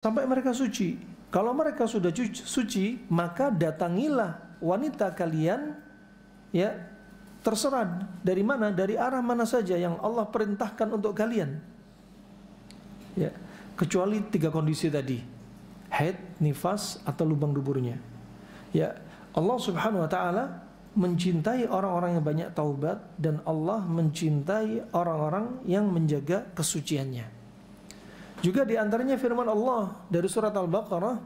sampai mereka suci. Kalau mereka sudah suci, maka datangilah wanita kalian, ya, terserah dari mana, dari arah mana saja yang Allah perintahkan untuk kalian. Ya, kecuali 3 kondisi tadi: haid, nifas, atau lubang duburnya. Ya, Allah Subhanahu wa taala mencintai orang-orang yang banyak taubat, dan Allah mencintai orang-orang yang menjaga kesuciannya. Juga di antaranya firman Allah dari surat Al-Baqarah,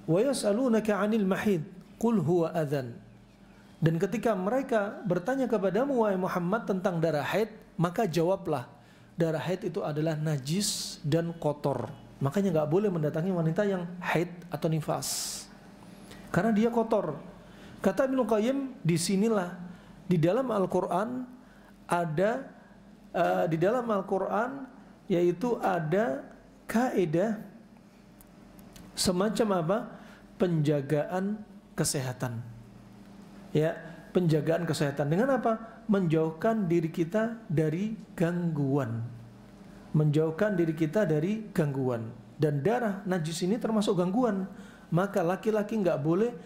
wa yas'alunaka 'anil mahid qul huwa adzan. Dan ketika mereka bertanya kepadamu wahai Muhammad tentang darah haid, maka jawablah, darah haid itu adalah najis dan kotor. Makanya enggak boleh mendatangi wanita yang haid atau nifas, karena dia kotor. Kata Ibnu Qayyim, disinilah di dalam Al-Quran ada di dalam Al-Quran yaitu ada kaidah semacam apa? Penjagaan kesehatan. Ya, penjagaan kesehatan dengan apa? Menjauhkan diri kita dari gangguan. Menjauhkan diri kita dari gangguan. Dan darah najis ini termasuk gangguan. Maka laki-laki nggak boleh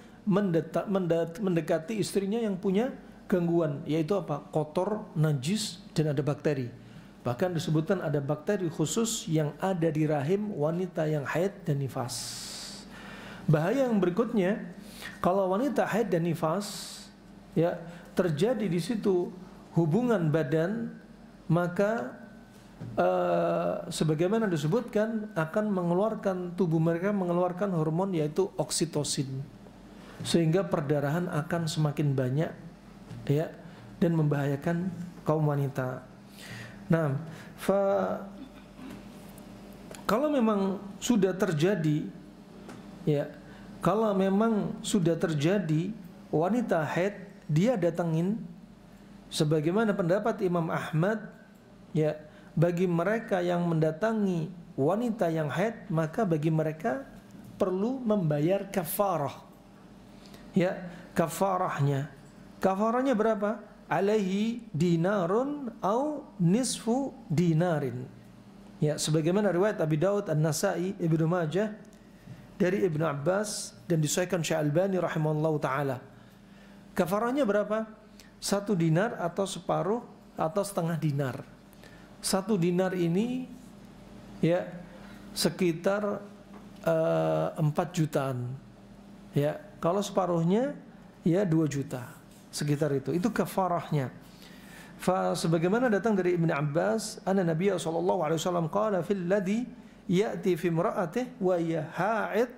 mendekati istrinya yang punya gangguan, yaitu apa? Kotor, najis, dan ada bakteri. Bahkan disebutkan ada bakteri khusus yang ada di rahim wanita yang haid dan nifas. Bahaya yang berikutnya, kalau wanita haid dan nifas, ya, terjadi di situ hubungan badan, maka sebagaimana disebutkan akan mengeluarkan, tubuh mereka mengeluarkan hormon yaitu oksitosin, sehingga perdarahan akan semakin banyak, ya, dan membahayakan kaum wanita. Nah, kalau memang sudah terjadi, ya, kalau memang sudah terjadi wanita haid, dia datangin, sebagaimana pendapat Imam Ahmad, ya, bagi mereka yang mendatangi wanita yang haid, maka bagi mereka perlu membayar kafarah. Ya, kafarahnya berapa? Alaihi dinarun au nisfu dinarin. Ya, sebagaimana riwayat Abi Daud, An-Nasa'i, Ibnu Majah dari Ibnu Abbas, dan disahihkan Syekh Albani rahimahullahu taala. Kafarahnya berapa? 1 dinar atau separuh atau setengah dinar. 1 dinar ini, ya, sekitar 4 jutaan. Ya, kalau separuhnya ya 2 juta. Sekitar itu kafarahnya. Sebagaimana datang dari Ibnu Abbas, anna Nabiy sallallahu alaihi wasallam qala fil ladzi ya'ti fi imra'atihi wa hiya haid.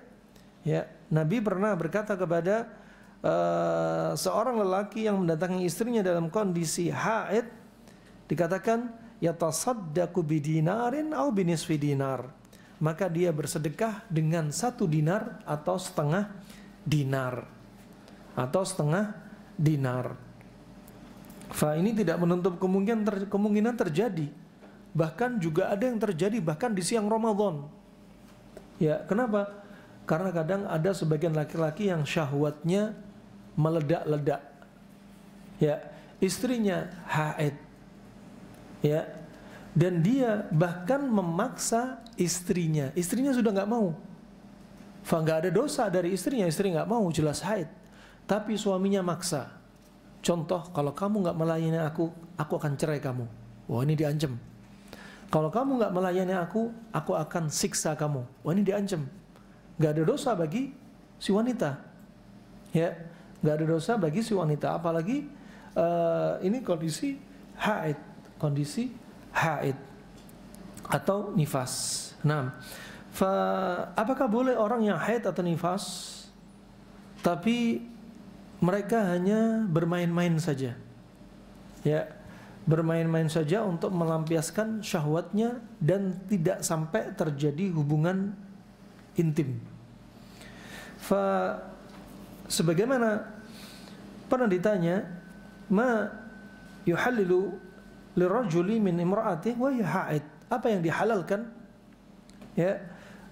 Ya, Nabi pernah berkata kepada seorang lelaki yang mendatangi istrinya dalam kondisi haid, dikatakan yatasaddaqu bidinarin au binisfi dinar. Maka dia bersedekah dengan 1 dinar atau setengah dinar. Ini tidak menutup kemungkinan terjadi. Bahkan juga ada yang terjadi bahkan di siang Ramadan. Ya, kenapa? Karena kadang ada sebagian laki-laki yang syahwatnya meledak-ledak. Ya, istrinya haid. Ya, dan dia bahkan memaksa istrinya. Istrinya sudah nggak mau. Nggak ada dosa dari istrinya, istri nggak mau, jelas haid. Tapi suaminya maksa. Contoh, kalau kamu nggak melayani aku akan cerai kamu. Wah, ini diancam. Kalau kamu nggak melayani aku akan siksa kamu. Wah, ini diancam. Nggak ada dosa bagi si wanita. Ya, nggak ada dosa bagi si wanita. Apalagi ini kondisi haid atau nifas. Nah, apakah boleh orang yang haid atau nifas tapi mereka hanya bermain-main saja, ya, bermain-main saja untuk melampiaskan syahwatnya dan tidak sampai terjadi hubungan intim? Sebagaimana pernah ditanya, ma yuhallilu lirajuli min imra'atihi wa hiya haid, apa yang dihalalkan, ya,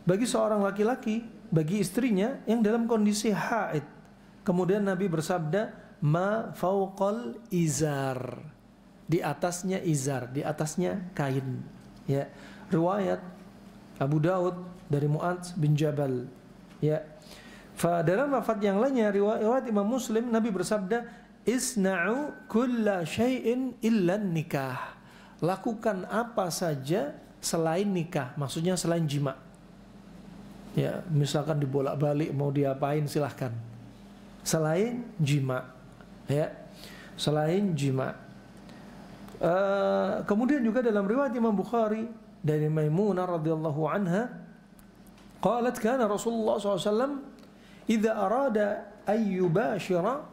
bagi seorang laki-laki, bagi istrinya yang dalam kondisi haid? Kemudian Nabi bersabda, ma fauqal izar, di atasnya izar, di atasnya kain. Ya, riwayat Abu Daud dari Mu'adz bin Jabal. Ya. Dalam lafaz yang lainnya riwayat Imam Muslim, Nabi bersabda, "Isna'u kulla syai'in illa nikah." Lakukan apa saja selain nikah, maksudnya selain jima. Ya, misalkan dibolak-balik mau diapain silahkan. Selain jima, ya, selain jima. Kemudian juga dalam riwayat Imam Bukhari dari Maimunah radhiyallahu anha, qalat kana Rasulullah SAW idza arada an yubashira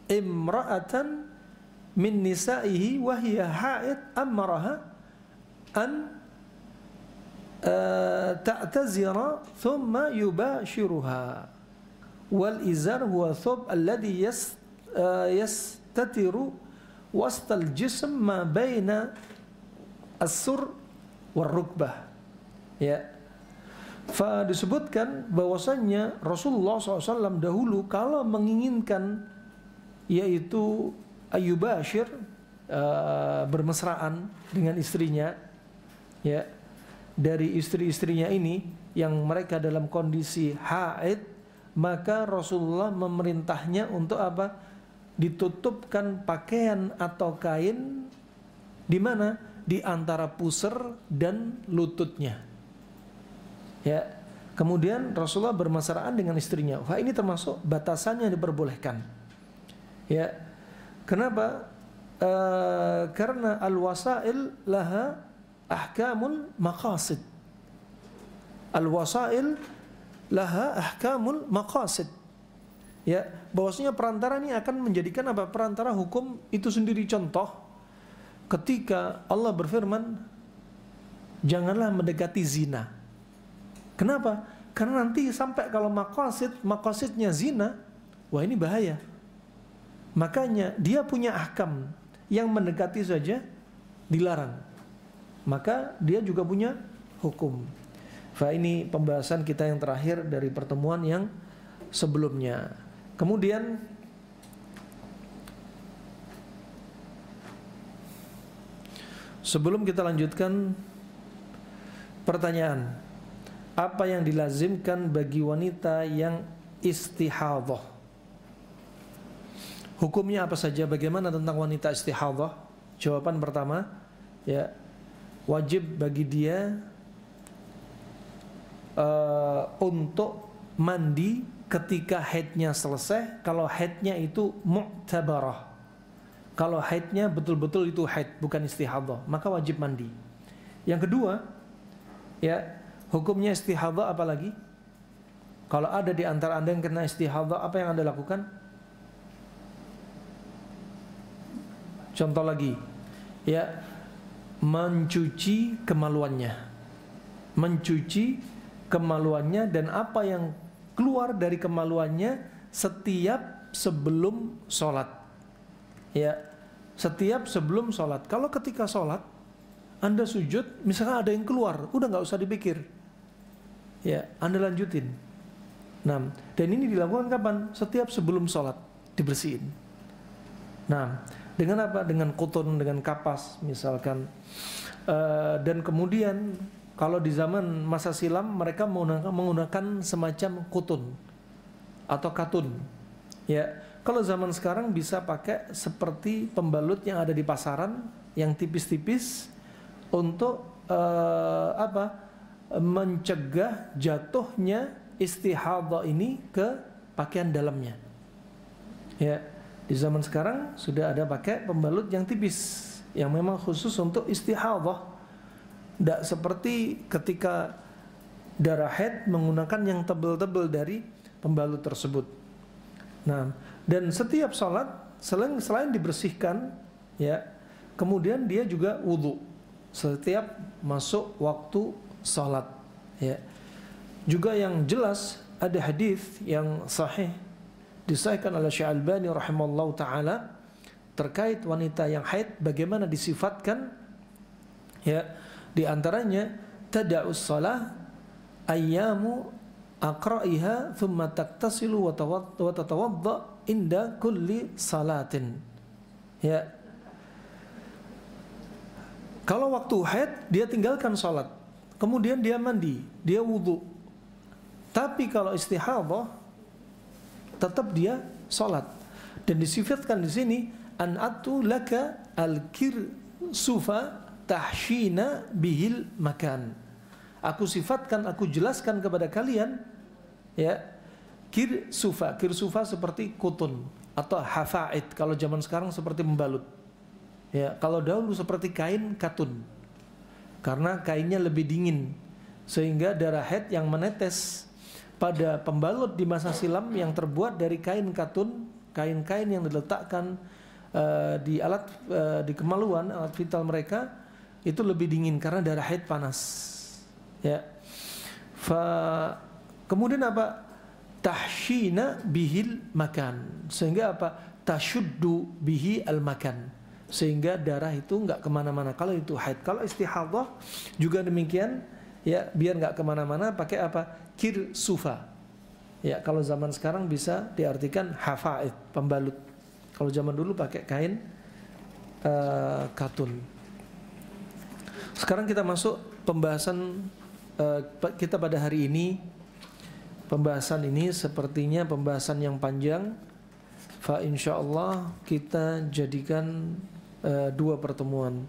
imra'atan min nisa'ihi wa hiya haid amaraha an ta'tazira thumma yubashiruha wal izar huwa thawb alladhi yastatiru wastal jism ma baina as-sur war rukbah. Ya, disebutkan bahwasannya Rasulullah SAW dahulu kalau menginginkan yaitu ayyubashir, bermesraan dengan istrinya, ya, dari istri-istrinya ini yang mereka dalam kondisi haid, maka Rasulullah memerintahnya untuk apa? Ditutupkan pakaian atau kain di mana? Di antara pusar dan lututnya. Ya. Kemudian Rasulullah bermesraan dengan istrinya. Wah, ini termasuk batasan yang diperbolehkan. Ya. Kenapa? Karena al-wasail laha ahkamul maqasid. Al-wasail laha ahkamul maqasid. Ya, bahwasanya perantara ini akan menjadikan apa? Perantara hukum itu sendiri. Contoh, ketika Allah berfirman, janganlah mendekati zina. Kenapa? Karena nanti sampai kalau maqasidnya zina, wah ini bahaya. Makanya dia punya ahkam, yang mendekati saja dilarang. Maka dia juga punya hukum. Ini pembahasan kita yang terakhir dari pertemuan yang sebelumnya. Kemudian sebelum kita lanjutkan pertanyaan, apa yang dilazimkan bagi wanita yang istihadhah? Hukumnya apa saja? Bagaimana tentang wanita istihadhah? Jawaban pertama, ya, wajib bagi dia untuk mandi ketika haidnya selesai, kalau haidnya itu mu'tabarah. Kalau haidnya betul-betul itu haid, bukan istihadhah, maka wajib mandi. Yang kedua, ya, hukumnya istihadhah apa lagi? Kalau ada di antara Anda yang kena istihadhah, apa yang Anda lakukan? Contoh lagi, ya, mencuci kemaluannya. Mencuci kemaluannya dan apa yang keluar dari kemaluannya setiap sebelum sholat. Ya, setiap sebelum sholat. Kalau ketika sholat Anda sujud, misalkan ada yang keluar, udah nggak usah dipikir. Ya, Anda lanjutin. Nah, dan ini dilakukan kapan? Setiap sebelum sholat dibersihin. Nah, dengan apa? Dengan kutun, dengan kapas, misalkan. Dan kemudian kalau di zaman masa silam mereka menggunakan semacam kutun atau katun. Ya, kalau zaman sekarang bisa pakai seperti pembalut yang ada di pasaran yang tipis-tipis untuk mencegah jatuhnya istihadhah ini ke pakaian dalamnya. Ya, di zaman sekarang sudah ada pakai pembalut yang tipis yang memang khusus untuk istihadhah. Tidak seperti ketika darah haid menggunakan yang tebal-tebal dari pembalut tersebut. Nah, dan setiap sholat selain dibersihkan, ya, kemudian dia juga wudu setiap masuk waktu sholat. Ya. Juga yang jelas ada hadis yang sahih disahihkan oleh Syekh Albani rahimallahu taala terkait wanita yang haid, bagaimana disifatkan, ya. Di antaranya tada'us shalah ayyamu aqra'iha thumma taktasilu wa tatawadda inda kulli salatin. Ya. Kalau waktu haid dia tinggalkan salat. kemudian dia mandi, dia wudhu. Tapi kalau istihadhah tetap dia sholat. Dan disifatkan di sini an'atu laka al-kirsufa tahshina bihil makan. Aku sifatkan, aku jelaskan kepada kalian ya, kirsufa. Kirsufa seperti kutun atau hafaid. Kalau zaman sekarang seperti membalut. Ya, kalau dahulu seperti kain katun. Karena kainnya lebih dingin sehingga darah haid yang menetes pada pembalut di masa silam yang terbuat dari kain katun, kain-kain yang diletakkan di alat di kemaluan, alat vital mereka itu lebih dingin karena darah haid panas. Ya. Kemudian apa? Tahshina bihil makan. Sehingga apa? Tashuddu bihi al makan. Sehingga darah itu enggak kemana-mana. Kalau itu haid, kalau istihadhah juga demikian, ya, biar enggak kemana-mana pakai apa? Kirsufa. Ya, kalau zaman sekarang bisa diartikan hafaid, pembalut. Kalau zaman dulu pakai kain katun. Sekarang kita masuk pembahasan kita pada hari ini. Pembahasan ini sepertinya pembahasan yang panjang. Fa insyaallah kita jadikan 2 pertemuan.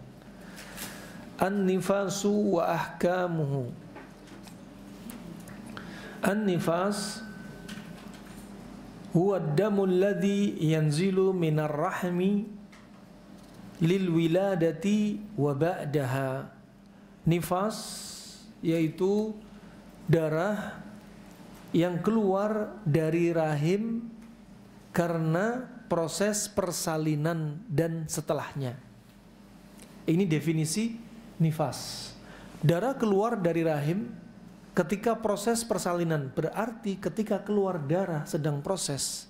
An-nifasu wa ahkamuhu. An-nifas huwa ad-damu alladhi yanzilu minar rahmi lil wiladati wa ba'daha. Nifas yaitu darah yang keluar dari rahim karena proses persalinan dan setelahnya. Ini definisi nifas. Darah keluar dari rahim ketika proses persalinan, berarti ketika keluar darah sedang proses,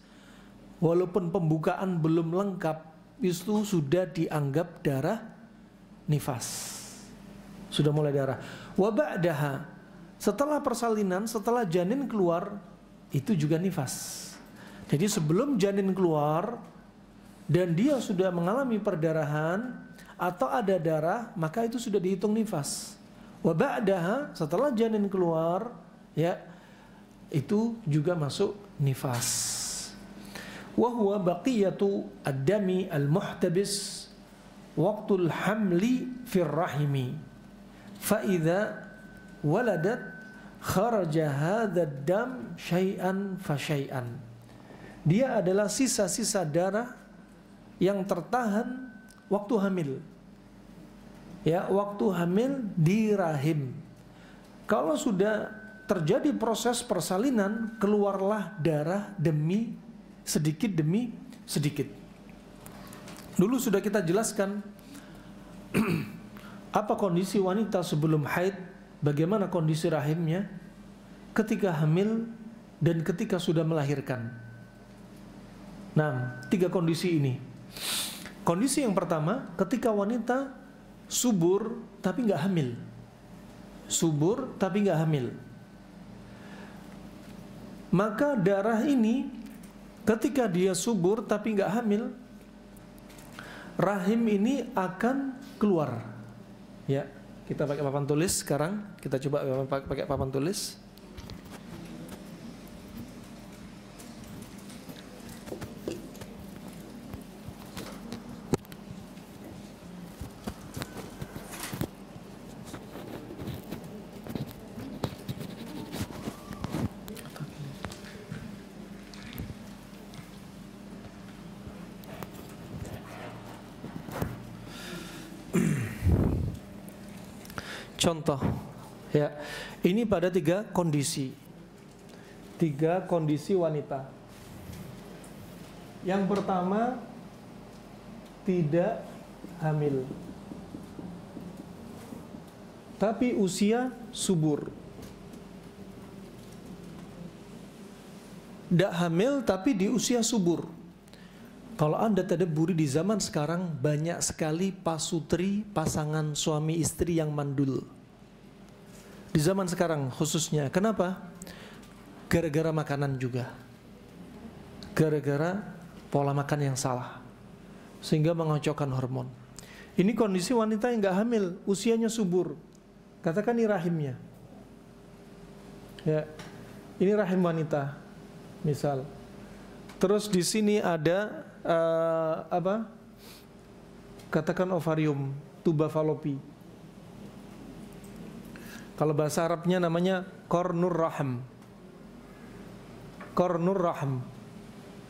walaupun pembukaan belum lengkap, itu sudah dianggap darah nifas. Sudah mulai darah. Wa ba'daha, setelah persalinan, setelah janin keluar, itu juga nifas. Jadi sebelum janin keluar dan dia sudah mengalami perdarahan atau ada darah, maka itu sudah dihitung nifas. Wa ba'daha, setelah janin keluar, ya, itu juga masuk nifas. Wa huwa baqiyatu ad-dami al-muhtabis waqtul hamli fir rahimi. Fa idza waladat kharaja hadha ad-dam syai'an fa syai'an. Dia adalah sisa-sisa darah yang tertahan waktu hamil. Ya, waktu hamil di rahim. Kalau sudah terjadi proses persalinan, keluarlah darah demi sedikit. Dulu sudah kita jelaskan apa kondisi wanita sebelum haid, bagaimana kondisi rahimnya ketika hamil dan ketika sudah melahirkan. Nah, 3 kondisi ini. Kondisi yang pertama, ketika wanita subur tapi nggak hamil. Subur tapi nggak hamil. Maka darah ini ketika dia subur tapi nggak hamil, rahim ini akan keluar. Ya, kita pakai papan tulis sekarang. Kita coba pakai papan tulis. Contoh, ya, ini pada 3 kondisi. 3 kondisi wanita. Yang pertama, tidak hamil, tapi usia subur. Tidak hamil tapi di usia subur. Kalau Anda tadabburi di zaman sekarang banyak sekali pasutri, pasangan suami istri yang mandul. Di zaman sekarang khususnya. Kenapa? Gara-gara makanan juga. Gara-gara pola makan yang salah. Sehingga mengocokkan hormon. Ini kondisi wanita yang gak hamil, usianya subur. Katakan ini rahimnya. Ya. Ini rahim wanita. Misal. Terus di sini ada katakan ovarium, tuba falopi. Kalau bahasa Arabnya namanya kornur rahim. Kornur rahim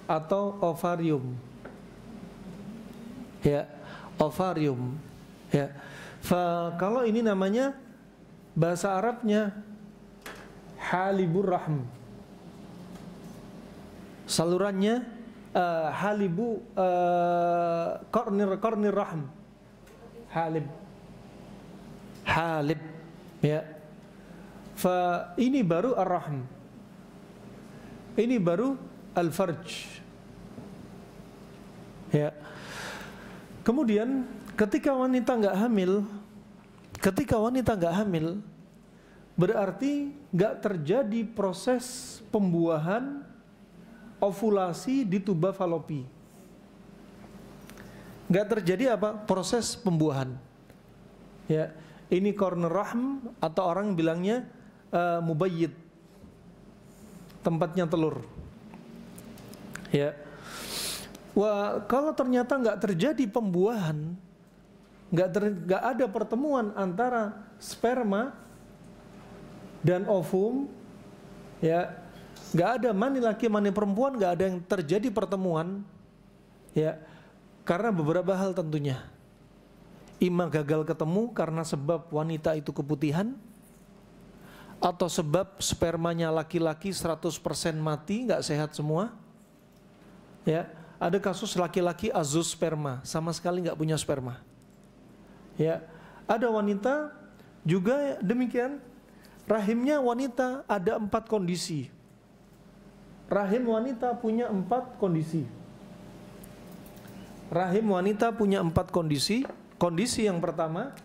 atau ovarium. Ya, ovarium. Ya. Kalau ini namanya bahasa Arabnya halibur rahim. Salurannya halibu kornir rahim. Halib. Ya. Ini baru ar-rahim. Ini baru al-farj. Ya. Kemudian ketika wanita nggak hamil, berarti nggak terjadi proses pembuahan ovulasi di tuba falopi. Nggak terjadi proses pembuahan. Ya, ini korner rahm atau orang bilangnya mubayyid, tempatnya telur. Ya. Kalau ternyata nggak terjadi pembuahan, nggak ada pertemuan antara sperma dan ovum, ya, nggak ada mani laki mani perempuan, nggak ada yang terjadi pertemuan, ya, karena beberapa hal tentunya. Ima gagal ketemu karena sebab wanita itu keputihan, atau sebab spermanya laki-laki 100% mati, nggak sehat semua, ya. Ada kasus laki-laki azoosperma, sama sekali nggak punya sperma. Ya, ada wanita juga demikian. Rahimnya wanita ada 4 kondisi. Rahim wanita punya 4 kondisi. Rahim wanita punya 4 kondisi. Kondisi yang pertama,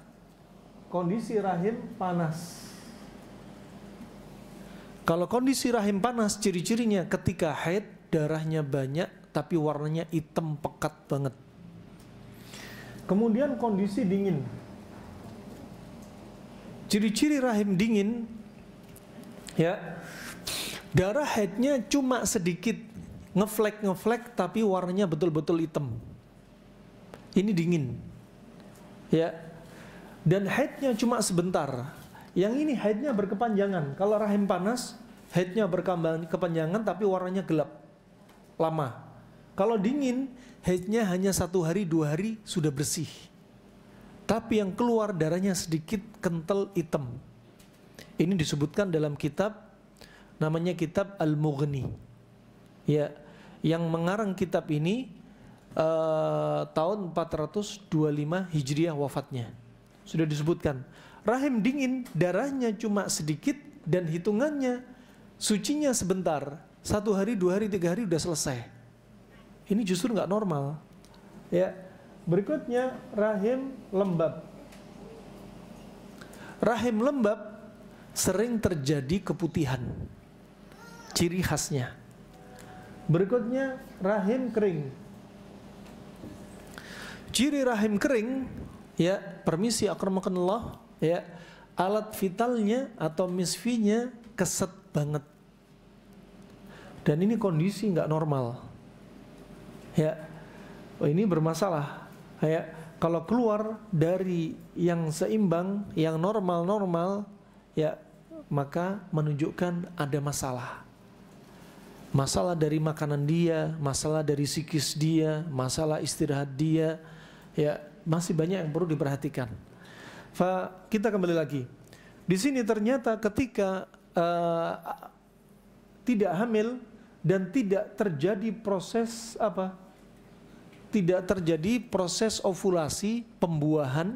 kondisi rahim panas. Kalau kondisi rahim panas, ciri-cirinya ketika haid darahnya banyak tapi warnanya hitam pekat banget. Kemudian kondisi dingin. Ciri-ciri rahim dingin, ya, darah haidnya cuma sedikit, ngeflek tapi warnanya betul-betul hitam. Ini dingin, ya. Dan haidnya cuma sebentar. Yang ini haidnya berkepanjangan. Kalau rahim panas, haidnya berkepanjangan tapi warnanya gelap, lama. Kalau dingin, haidnya hanya 1 hari 2 hari sudah bersih. Tapi yang keluar darahnya sedikit, kental, hitam. Ini disebutkan dalam kitab, namanya kitab Al-Mughni. Ya, yang mengarang kitab ini tahun 425 Hijriah wafatnya. Sudah disebutkan. Rahim dingin, darahnya cuma sedikit dan hitungannya sucinya sebentar. 1 hari, 2 hari, 3 hari udah selesai. Ini justru nggak normal. Ya. Berikutnya rahim lembab. Rahim lembab sering terjadi keputihan. Ciri khasnya. Berikutnya rahim kering. Ciri rahim kering, ya, permisi akramakumullah, ya, alat vitalnya atau misfinya keset banget. Dan ini kondisi nggak normal. Ya, ini bermasalah. Ya, kalau keluar dari yang seimbang, yang normal-normal, ya, maka menunjukkan ada masalah. Masalah dari makanan dia, masalah dari psikis dia, masalah istirahat dia, ya, masih banyak yang perlu diperhatikan. Kita kembali lagi. Di sini ternyata ketika tidak hamil dan tidak terjadi proses tidak terjadi proses ovulasi, pembuahan,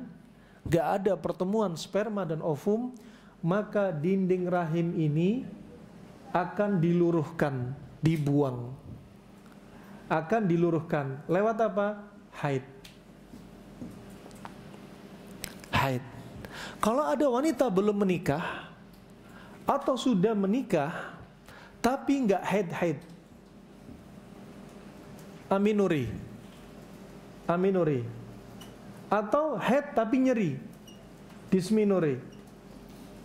gak ada pertemuan sperma dan ovum, maka dinding rahim ini akan diluruhkan, dibuang. Akan diluruhkan lewat apa? Haid. Haid. Kalau ada wanita belum menikah atau sudah menikah tapi nggak haid, aminuri, atau haid tapi nyeri, dysmenorrhea,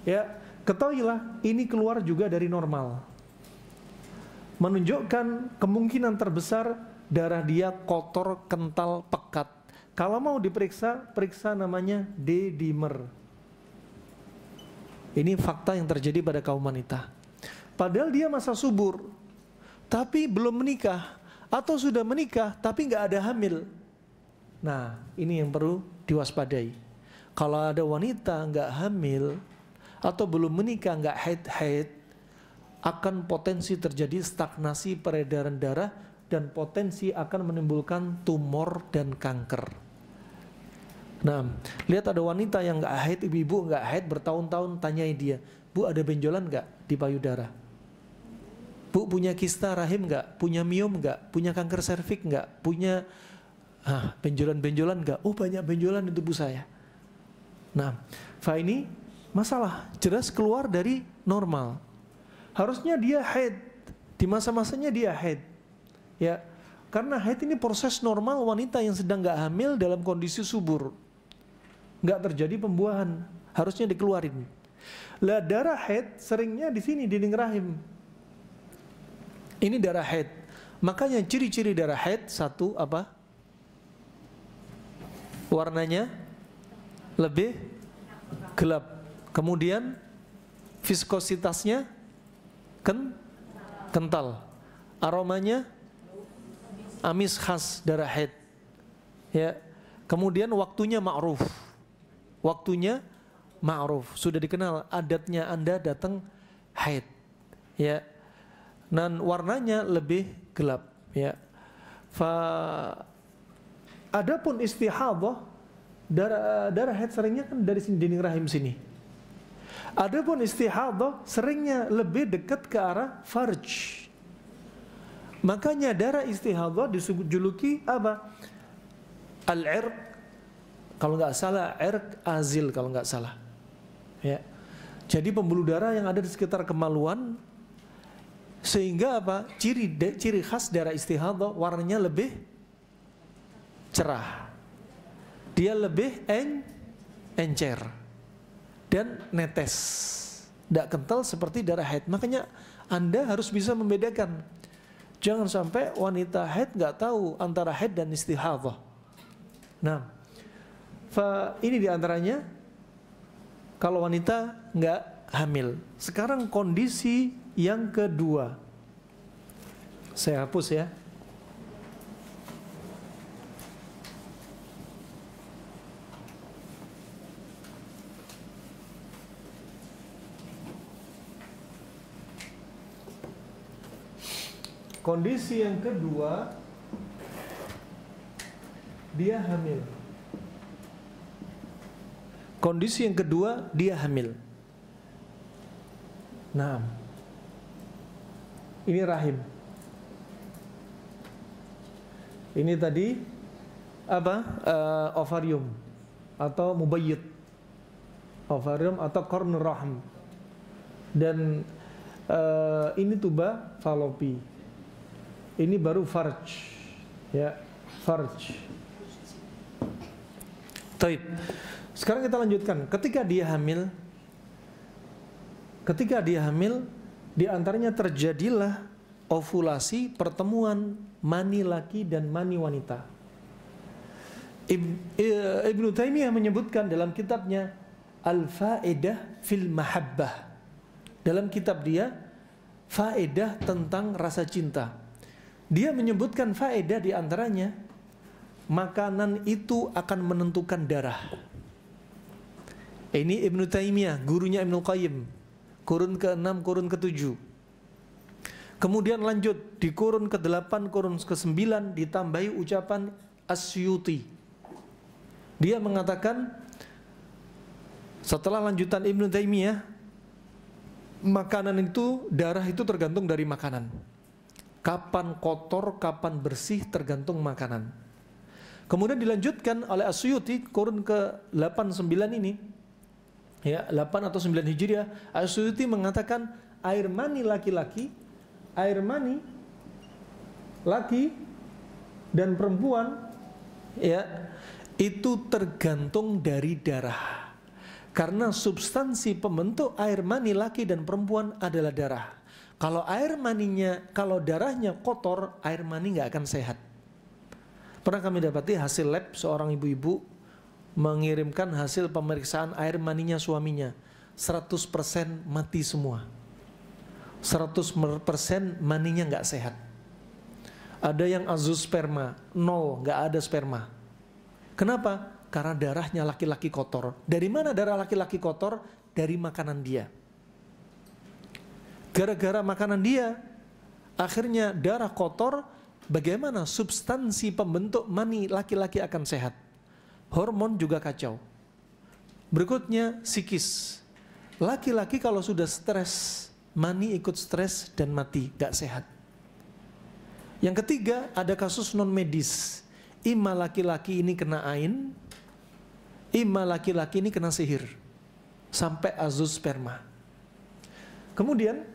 Ya, ketahuilah ini keluar juga dari normal. Menunjukkan kemungkinan terbesar darah dia kotor, kental, pekat. Kalau mau diperiksa, periksa namanya D-dimer. Ini fakta yang terjadi pada kaum wanita. Padahal dia masa subur, tapi belum menikah, atau sudah menikah tapi nggak ada hamil. Nah, ini yang perlu diwaspadai. Kalau ada wanita nggak hamil atau belum menikah, nggak haid, akan potensi terjadi stagnasi peredaran darah dan potensi akan menimbulkan tumor dan kanker. Nah, lihat ada wanita yang nggak haid, ibu-ibu nggak haid bertahun-tahun, tanyai dia, Bu, ada benjolan nggak di payudara? Bu, punya kista rahim nggak? Punya miom nggak? Punya kanker serviks nggak? Punya benjolan-benjolan nggak? Oh, banyak benjolan di tubuh saya. Nah, ini masalah jelas keluar dari normal. Harusnya dia haid, di masa-masanya dia haid. Ya, karena haid ini proses normal wanita yang sedang nggak hamil dalam kondisi subur. Nggak terjadi pembuahan, harusnya dikeluarin. Lah darah haid seringnya di sini dinding rahim. Ini darah haid. Makanya ciri-ciri darah haid, satu apa? Warnanya lebih gelap. Kemudian viskositasnya kental. Aromanya amis khas darah haid. Ya. Kemudian waktunya ma'ruf. Waktunya ma'ruf. Sudah dikenal adatnya Anda datang haid. Ya. Dan warnanya lebih gelap, ya. Adapun istihadah, darah haid seringnya kan dari sini, dinding rahim sini. Adapun istihadah seringnya lebih dekat ke arah farj. Makanya darah istihadah dijuluki apa? Al-irq, kalau nggak salah irq azil kalau nggak salah. Ya. Jadi pembuluh darah yang ada di sekitar kemaluan. Sehingga apa? Ciri khas darah istihadah warnanya lebih cerah. Dia lebih encer dan netes. Tidak kental seperti darah haid. Makanya Anda harus bisa membedakan. Jangan sampai wanita haid nggak tahu antara haid dan istihadah. Nah, ini diantaranya kalau wanita nggak hamil. Sekarang kondisi yang kedua, saya hapus ya. Kondisi yang kedua, dia hamil. Kondisi yang kedua, dia hamil. Nah, ini rahim. Ini tadi apa? Ovarium atau mubayyid. Ovarium atau kornur rahim. Dan ini tuba falopi. Ini baru farj. Ya, farj. Taib. Sekarang kita lanjutkan. Ketika dia hamil, di antaranya terjadilah ovulasi, pertemuan mani laki dan mani wanita. Ibnu Taimiyah menyebutkan dalam kitabnya Al-Faedah fil Mahabbah. Dalam kitab dia faedah tentang rasa cinta. Dia menyebutkan faedah di antaranya makanan itu akan menentukan darah. Ini Ibnu Taimiyah, gurunya Ibnu Qayyim. Kurun ke-6, kurun ke-7. Kemudian lanjut di kurun ke-8, kurun ke-9 ditambahi ucapan Asyuti. Dia mengatakan setelah lanjutan Ibnu Taimiyah, makanan itu, darah itu tergantung dari makanan. Kapan kotor, kapan bersih tergantung makanan. Kemudian dilanjutkan oleh Asyuti kurun ke-8, 9 ini. Ya, 8 atau 9 Hijriah, Asyuti mengatakan air mani laki-laki, air mani laki dan perempuan, ya, itu tergantung dari darah. Karena substansi pembentuk air mani laki dan perempuan adalah darah. Kalau darahnya kotor, air mani nggak akan sehat. Pernah kami dapati hasil lab seorang ibu-ibu mengirimkan hasil pemeriksaan air maninya suaminya, 100% mati semua. 100% maninya nggak sehat. Ada yang azoosperma, 0, nggak ada sperma. Kenapa? Karena darahnya laki-laki kotor. Dari mana darah laki-laki kotor? Dari makanan dia. Gara-gara makanan dia, akhirnya darah kotor. Bagaimana substansi pembentuk mani laki-laki akan sehat? Hormon juga kacau. Berikutnya psikis. Laki-laki kalau sudah stres, mani ikut stres dan mati, gak sehat. Yang ketiga, ada kasus non medis. Ima laki-laki ini kena ain, ima laki-laki ini kena sihir, sampai azoosperma. Kemudian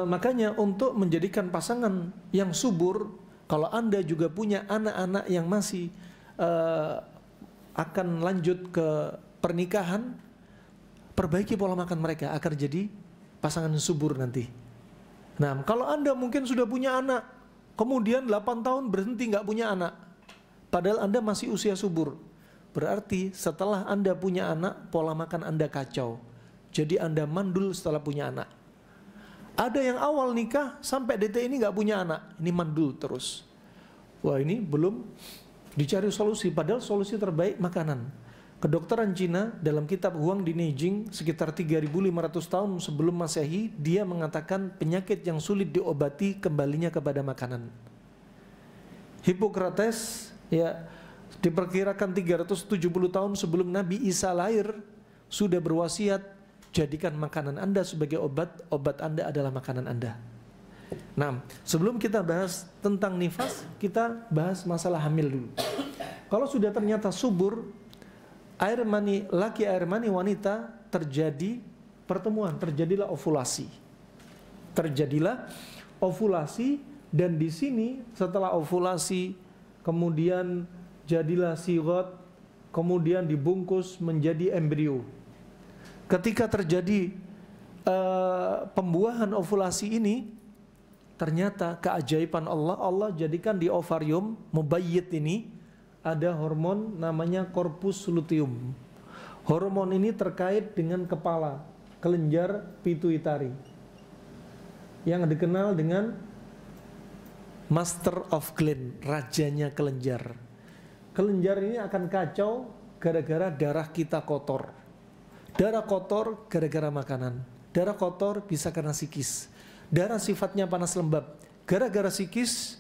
makanya untuk menjadikan pasangan yang subur, kalau Anda juga punya anak-anak yang masih akan lanjut ke pernikahan, perbaiki pola makan mereka agar jadi pasangan yang subur nanti. Nah, kalau Anda mungkin sudah punya anak, kemudian 8 tahun berhenti nggak punya anak, padahal Anda masih usia subur, berarti setelah Anda punya anak, pola makan Anda kacau. Jadi Anda mandul setelah punya anak. Ada yang awal nikah sampai detik ini nggak punya anak, ini mandul terus. Wah, ini belum dicari solusi, padahal solusi terbaik makanan. Kedokteran Cina dalam kitab Huang Di Neijing sekitar 3.500 tahun sebelum Masehi, dia mengatakan penyakit yang sulit diobati kembalinya kepada makanan. Hippocrates ya diperkirakan 370 tahun sebelum Nabi Isa lahir sudah berwasiat, jadikan makanan Anda sebagai obat, obat Anda adalah makanan Anda. Nah, sebelum kita bahas tentang nifas, kita bahas masalah hamil dulu. Kalau sudah ternyata subur, air mani laki, air mani wanita, terjadi pertemuan, terjadilah ovulasi. Terjadilah ovulasi, dan di sini setelah ovulasi kemudian jadilah sigot, kemudian dibungkus menjadi embrio. Ketika terjadi pembuahan ovulasi ini, ternyata keajaiban Allah, Allah jadikan di ovarium mubayyit ini ada hormon namanya corpus luteum. Hormon ini terkait dengan kepala, kelenjar pituitari, yang dikenal dengan master of gland, rajanya kelenjar. Kelenjar ini akan kacau gara-gara darah kita kotor. Darah kotor gara-gara makanan. Darah kotor bisa karena psikis. Darah sifatnya panas lembab. Gara-gara psikis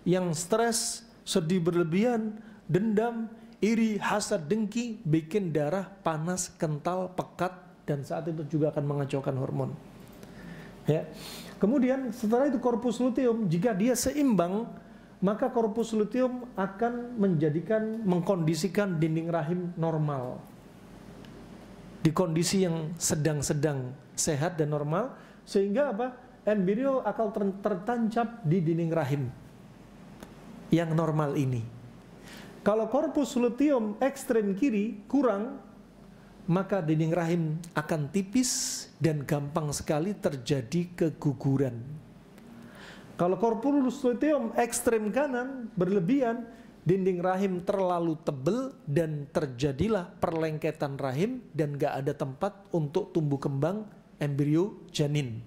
yang stres, sedih berlebihan, dendam, iri, hasad, dengki, bikin darah panas, kental, pekat, dan saat itu juga akan mengacaukan hormon. Ya. Kemudian setelah itu corpus luteum, jika dia seimbang, maka corpus luteum akan mengkondisikan dinding rahim normal. Di kondisi yang sedang-sedang sehat dan normal, sehingga apa? Embrio akan tertancap di dinding rahim yang normal ini. Kalau corpus luteum ekstrem kiri kurang, maka dinding rahim akan tipis dan gampang sekali terjadi keguguran. Kalau corpus luteum ekstrem kanan berlebihan, dinding rahim terlalu tebal dan terjadilah perlengketan rahim dan gak ada tempat untuk tumbuh kembang embrio janin,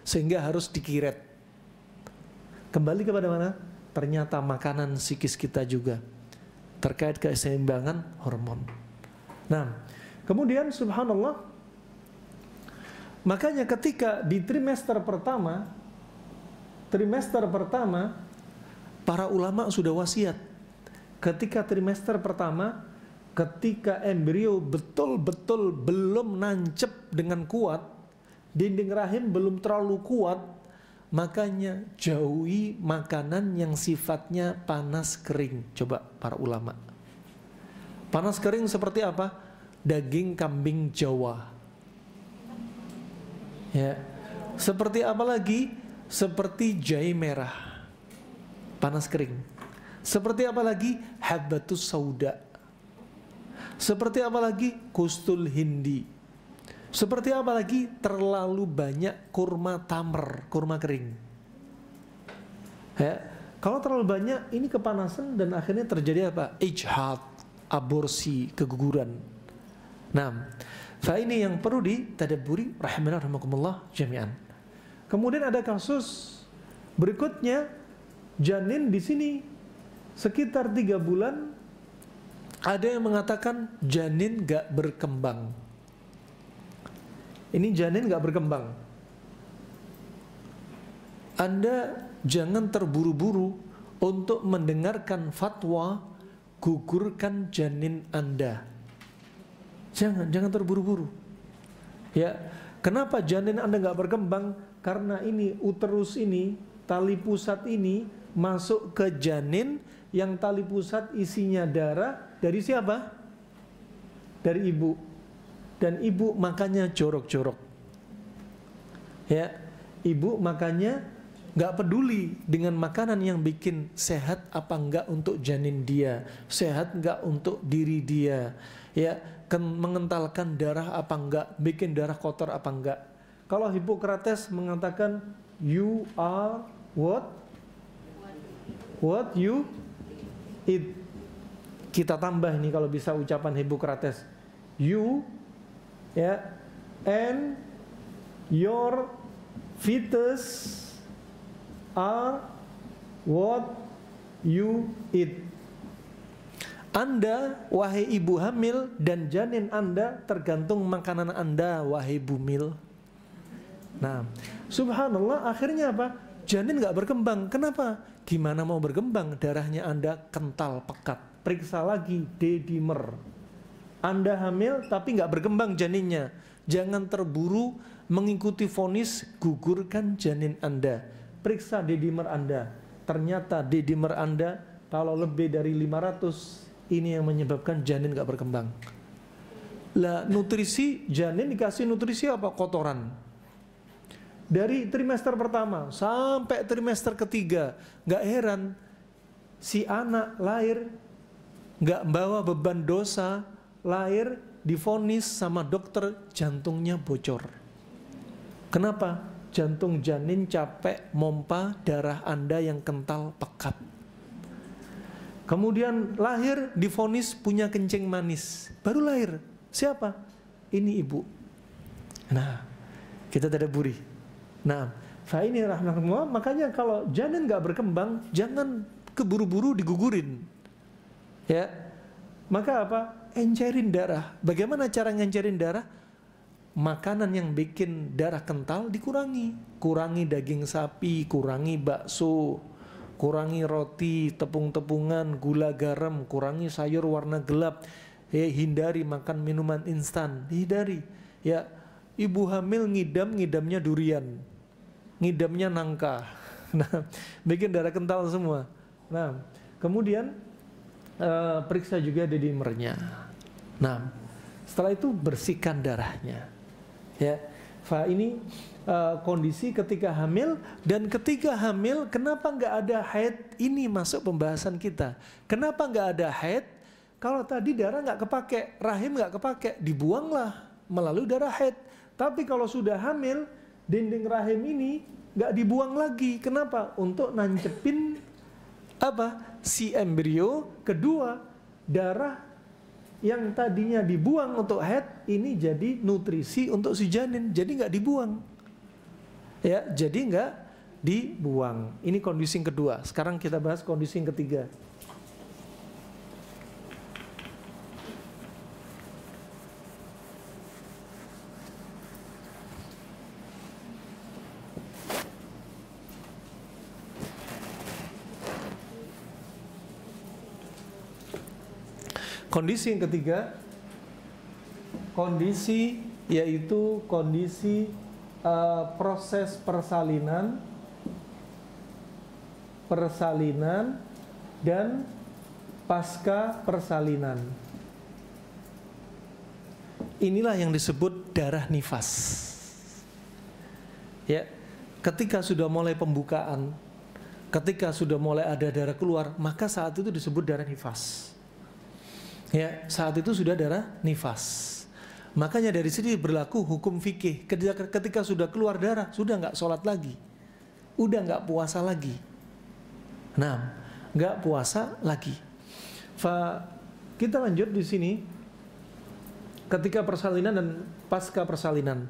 sehingga harus dikiret. Kembali kepada mana? Ternyata makanan psikis kita juga terkait keseimbangan hormon. Nah, kemudian subhanallah, makanya ketika di trimester pertama para ulama sudah wasiat, ketika trimester pertama, ketika embrio betul-betul belum nancep dengan kuat, dinding rahim belum terlalu kuat, makanya jauhi makanan yang sifatnya panas kering. Coba para ulama, panas kering seperti apa? Daging kambing Jawa. Ya. Seperti apa lagi? Seperti jahe merah. Panas kering. Seperti apa lagi? Habbatus sauda. Seperti apa lagi? Kustul hindi. Seperti apa lagi? Terlalu banyak kurma tamer, kurma kering. Ya, kalau terlalu banyak ini kepanasan dan akhirnya terjadi apa? Ijhad, aborsi, keguguran. Nah, ini yang perlu ditadabburi rahimakumullah jami'an. Kemudian ada kasus berikutnya, janin di sini sekitar 3 bulan, ada yang mengatakan janin gak berkembang. Ini janin gak berkembang. Anda jangan terburu-buru untuk mendengarkan fatwa gugurkan janin Anda. Jangan terburu-buru. Ya, kenapa janin Anda gak berkembang? Karena ini uterus ini, tali pusat ini masuk ke janin, yang tali pusat isinya darah dari siapa? Dari ibu. Dan ibu makannya jorok-jorok. Ya, ibu makannya nggak peduli dengan makanan yang bikin sehat apa enggak untuk janin dia, sehat enggak untuk diri dia, ya, mengentalkan darah apa enggak, bikin darah kotor apa enggak. Kalau Hippocrates mengatakan you are what you eat. Kita tambah ini kalau bisa ucapan Hippocrates, you, ya, and your fetus are what you eat. Anda, wahai ibu hamil, dan janin Anda tergantung makanan Anda, wahai bumil. Nah, subhanallah, akhirnya apa? Janin gak berkembang. Kenapa? Gimana mau berkembang? Darahnya Anda kental, pekat. Periksa lagi D-dimer. Anda hamil tapi gak berkembang janinnya. Jangan terburu mengikuti vonis gugurkan janin Anda. Periksa D-dimer Anda. Ternyata D-dimer Anda kalau lebih dari 500, ini yang menyebabkan janin gak berkembang. Lah, nutrisi janin dikasih nutrisi apa? Kotoran. Dari trimester pertama sampai trimester ketiga, gak heran si anak lahir gak bawa beban dosa, lahir divonis sama dokter jantungnya bocor. Kenapa? Jantung janin capek mompa darah Anda yang kental pekat. Kemudian lahir divonis punya kencing manis. Baru lahir. Siapa? Ini ibu. Nah, kita tadabburi. Nah, ini rahmatullah, makanya kalau janin gak berkembang, jangan keburu-buru digugurin. Ya. Maka apa? Encerin darah. Bagaimana cara ngencerin darah? Makanan yang bikin darah kental dikurangi. Kurangi daging sapi, kurangi bakso, kurangi roti, tepung-tepungan, gula garam, kurangi sayur warna gelap. Ya, hindari makan minuman instan, hindari. Ya, ibu hamil ngidamnya durian, ngidamnya nangka. Nah, bikin darah kental semua. Nah, kemudian periksa juga D-dimernya. Nah, setelah itu bersihkan darahnya. Ya, ini kondisi ketika hamil. Dan ketika hamil, kenapa nggak ada haid? Ini masuk pembahasan kita. Kenapa nggak ada haid? Kalau tadi darah nggak kepake, rahim nggak kepake, dibuanglah melalui darah haid. Tapi kalau sudah hamil, dinding rahim ini nggak dibuang lagi. Kenapa? Untuk nancepin apa? Si embrio. Kedua, darah yang tadinya dibuang untuk haid ini jadi nutrisi untuk si janin, jadi nggak dibuang. Ya, jadi nggak dibuang. Ini kondisi yang kedua. Sekarang kita bahas kondisi yang ketiga. Kondisi yang ketiga, kondisi yaitu kondisi proses persalinan dan pasca persalinan. Inilah yang disebut darah nifas. Ya, ketika sudah mulai pembukaan, ketika sudah mulai ada darah keluar, maka saat itu disebut darah nifas. Ya, saat itu sudah darah nifas. Makanya dari sini berlaku hukum fikih. Ketika sudah keluar darah, sudah nggak sholat lagi, udah nggak puasa lagi. Nah, nggak puasa lagi. Kita lanjut di sini. Ketika persalinan dan pasca persalinan,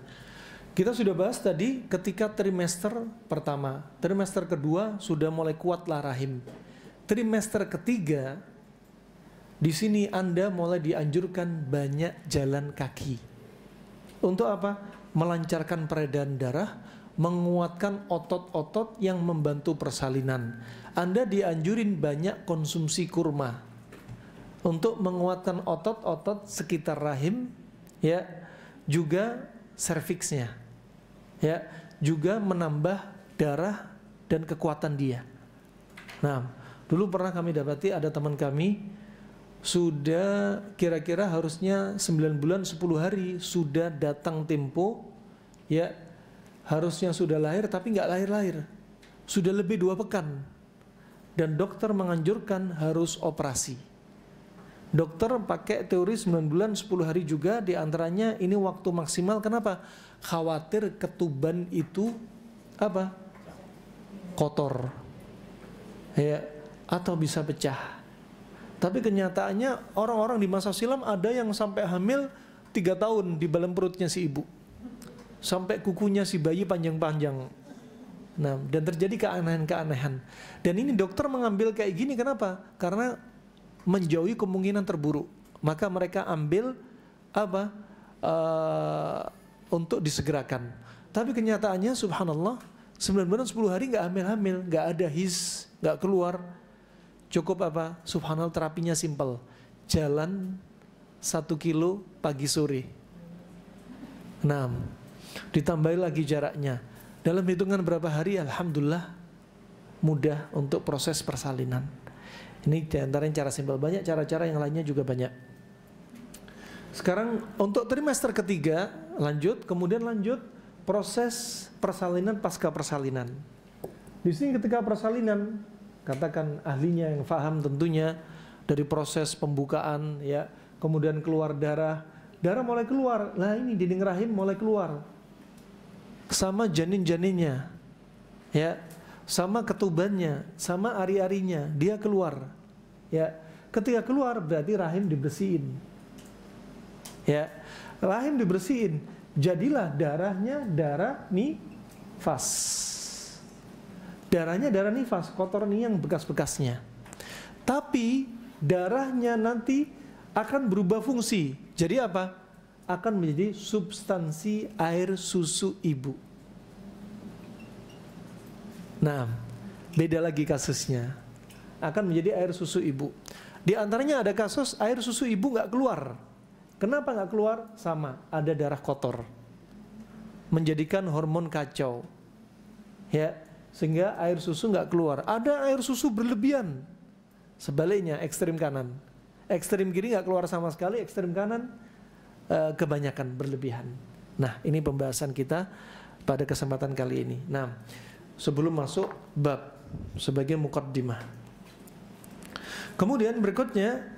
kita sudah bahas tadi ketika trimester pertama, trimester kedua sudah mulai kuatlah rahim. Trimester ketiga, di sini Anda mulai dianjurkan banyak jalan kaki. Untuk apa? Melancarkan peredaran darah, menguatkan otot-otot yang membantu persalinan. Anda dianjurin banyak konsumsi kurma untuk menguatkan otot-otot sekitar rahim, ya, juga serviksnya, ya, juga menambah darah dan kekuatan dia. Nah, dulu pernah kami dapati ada teman kami sudah kira-kira harusnya 9 bulan 10 hari sudah datang tempo, ya, harusnya sudah lahir tapi nggak lahir-lahir, sudah lebih 2 pekan, dan dokter menganjurkan harus operasi. Dokter pakai teori 9 bulan 10 hari juga, diantaranya ini waktu maksimal. Kenapa? Khawatir ketuban itu apa? Kotor, ya, atau bisa pecah. Tapi kenyataannya orang-orang di masa silam ada yang sampai hamil 3 tahun di dalam perutnya si ibu, sampai kukunya si bayi panjang-panjang. Nah, dan terjadi keanehan-keanehan. Dan ini dokter mengambil kayak gini, kenapa? Karena menjauhi kemungkinan terburuk. Maka mereka ambil apa? Untuk disegerakan. Tapi kenyataannya subhanallah 9 bulan 10 hari nggak hamil-hamil, nggak ada his, nggak keluar. Cukup apa? Subhanallah, terapinya simpel. Jalan 1 kilo pagi sore. 6. Ditambahi lagi jaraknya. Dalam hitungan berapa hari, alhamdulillah mudah untuk proses persalinan. Ini diantaranya cara simpel. Banyak cara-cara yang lainnya juga banyak. Sekarang untuk trimester ketiga lanjut, kemudian lanjut proses persalinan pasca persalinan. Di sini ketika persalinan, katakan ahlinya yang paham tentunya, dari proses pembukaan, ya, kemudian keluar darah mulai keluar. Nah, ini dinding rahim mulai keluar, sama janin-janinnya, ya, sama ketubannya, sama ari-arinya, dia keluar, ya. Ketika keluar berarti rahim dibersihin, ya, rahim dibersihin, jadilah darahnya darah nifas. Darahnya darah nifas, kotor nih yang bekas-bekasnya. Tapi darahnya nanti akan berubah fungsi. Jadi apa? Akan menjadi substansi air susu ibu. Nah, beda lagi kasusnya. Akan menjadi air susu ibu. Di antaranya ada kasus air susu ibu nggak keluar. Kenapa nggak keluar? Sama, ada darah kotor, menjadikan hormon kacau, ya, sehingga air susu nggak keluar. Ada air susu berlebihan, sebaliknya ekstrem kanan, ekstrem kiri nggak keluar sama sekali, ekstrem kanan kebanyakan berlebihan. Nah, ini pembahasan kita pada kesempatan kali ini. Nah, sebelum masuk bab sebagai muqaddimah, kemudian berikutnya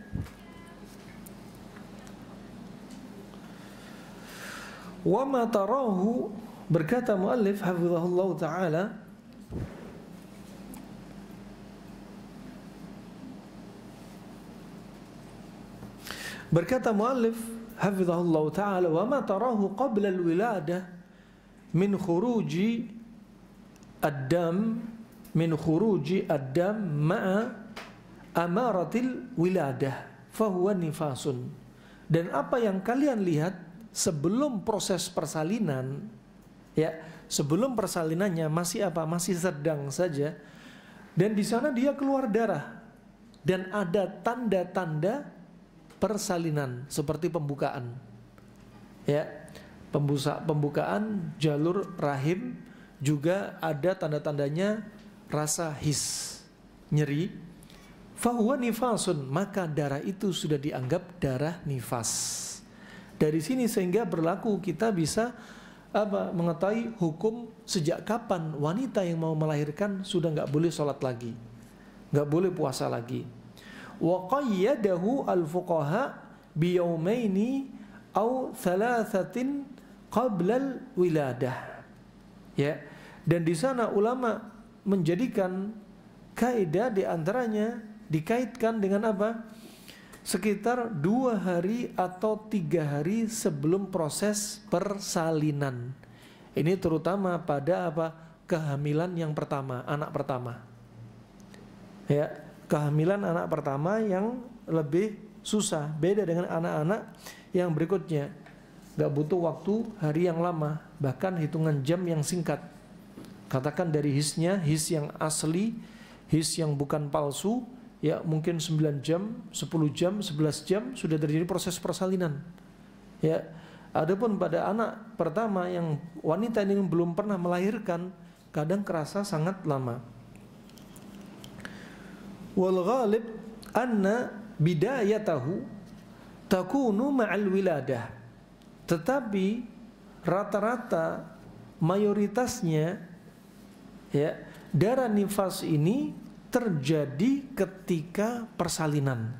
wa ma tarahu, berkata muallif hafizahullah taala, berkata muallif hafizahullah ta'ala, wa ma tarahu qabla al-wiladah min khuruji ad-dam ma'a amaratil wiladah fahuwa nifasun. Dan apa yang kalian lihat sebelum proses persalinan, ya, sebelum persalinannya masih apa? Masih sedang saja, dan di sana dia keluar darah dan ada tanda-tanda persalinan seperti pembukaan, ya, pembukaan jalur rahim, juga ada tanda-tandanya rasa his, nyeri, fahuwa nifasun, maka darah itu sudah dianggap darah nifas. Dari sini sehingga berlaku kita bisa apa? Mengetahui hukum sejak kapan wanita yang mau melahirkan sudah nggak boleh sholat lagi, nggak boleh puasa lagi. wa qayyadahu al-fuqaha biyaumaini aw thalathatin qabla al-wiladah. Ya, dan di sana ulama menjadikan kaidah di antaranya dikaitkan dengan apa? Sekitar 2 hari atau 3 hari sebelum proses persalinan. Ini terutama pada apa? Kehamilan yang pertama, anak pertama. Ya, kehamilan anak pertama yang lebih susah, beda dengan anak-anak yang berikutnya. Gak butuh waktu hari yang lama, bahkan hitungan jam yang singkat. Katakan dari hisnya, his yang asli, his yang bukan palsu, ya mungkin 9 jam, 10 jam, 11 jam sudah terjadi proses persalinan. Ya, adapun pada anak pertama yang wanita ini belum pernah melahirkan, kadang kerasa sangat lama. Wal ghalib anna bidayatahu takunu ma'al wiladah. Tetapi rata-rata mayoritasnya ya darah nifas ini terjadi ketika persalinan.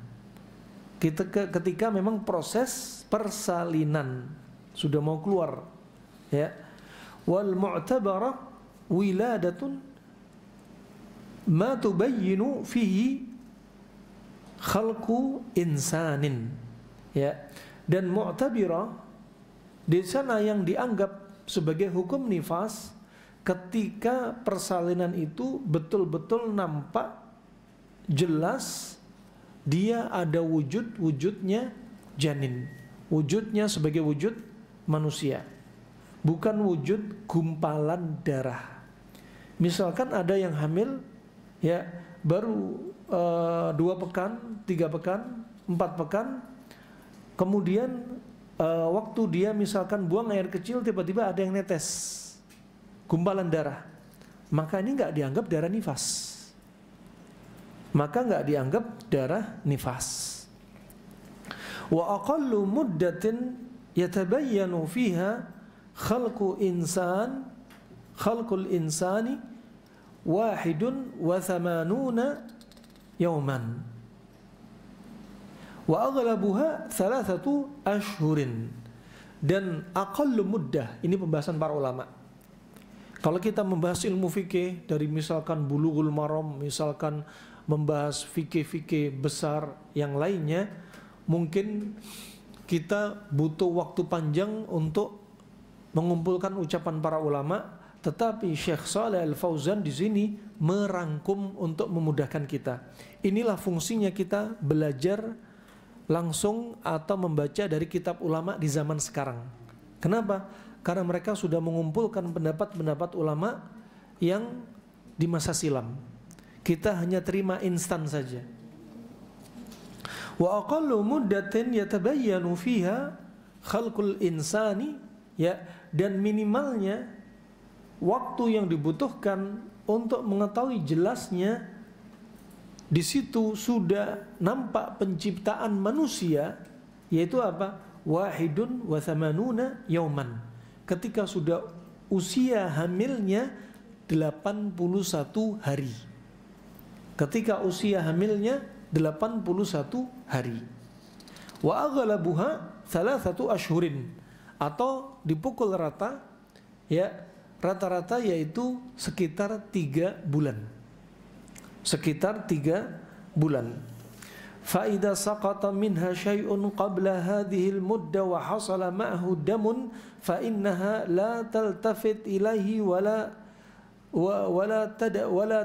Ketika memang proses persalinan sudah mau keluar, ya. Wal mu'tabarah wiladatun ma tubayyinu fihi khalqu insanin, ya. Dan mu'tabirah di sana yang dianggap sebagai hukum nifas ketika persalinan itu betul-betul nampak jelas dia ada wujudnya janin, wujudnya sebagai wujud manusia, bukan wujud gumpalan darah. Misalkan ada yang hamil, ya baru 2 pekan, 3 pekan, 4 pekan, kemudian waktu dia misalkan buang air kecil tiba-tiba ada yang netes gumpalan darah, maka ini nggak dianggap darah nifas, maka nggak dianggap darah nifas. Wa aqallu muddatin yatabayyanu fiha khalqul insani 81 yawman wa aghlabuha 3 ashhurin. Dan aqallu muddah, ini pembahasan para ulama. Kalau kita membahas ilmu fikih dari misalkan Bulughul Maram, misalkan membahas fikih-fikih besar yang lainnya, mungkin kita butuh waktu panjang untuk mengumpulkan ucapan para ulama. Tetapi Syekh Shalih Al-Fauzan di sini merangkum untuk memudahkan kita. Inilah fungsinya kita belajar langsung atau membaca dari kitab ulama di zaman sekarang. Kenapa? Karena mereka sudah mengumpulkan pendapat-pendapat ulama yang di masa silam. Kita hanya terima instan saja. Wa aqallu muddatin yatabayyanu fiha khalqul insani, ya, dan minimalnya waktu yang dibutuhkan untuk mengetahui jelasnya di situ sudah nampak penciptaan manusia, yaitu apa? 81 yauman. Ketika sudah usia hamilnya 81 hari. Ketika usia hamilnya 81 hari. Wa aghlabuha 3 ashhurin, atau dipukul rata, ya, rata-rata yaitu sekitar 3 bulan. Sekitar 3 bulan. فإذا سقط منها شيء قبل هذه المدة وحصل معه دم فإنها لا تلتفت إليه ولا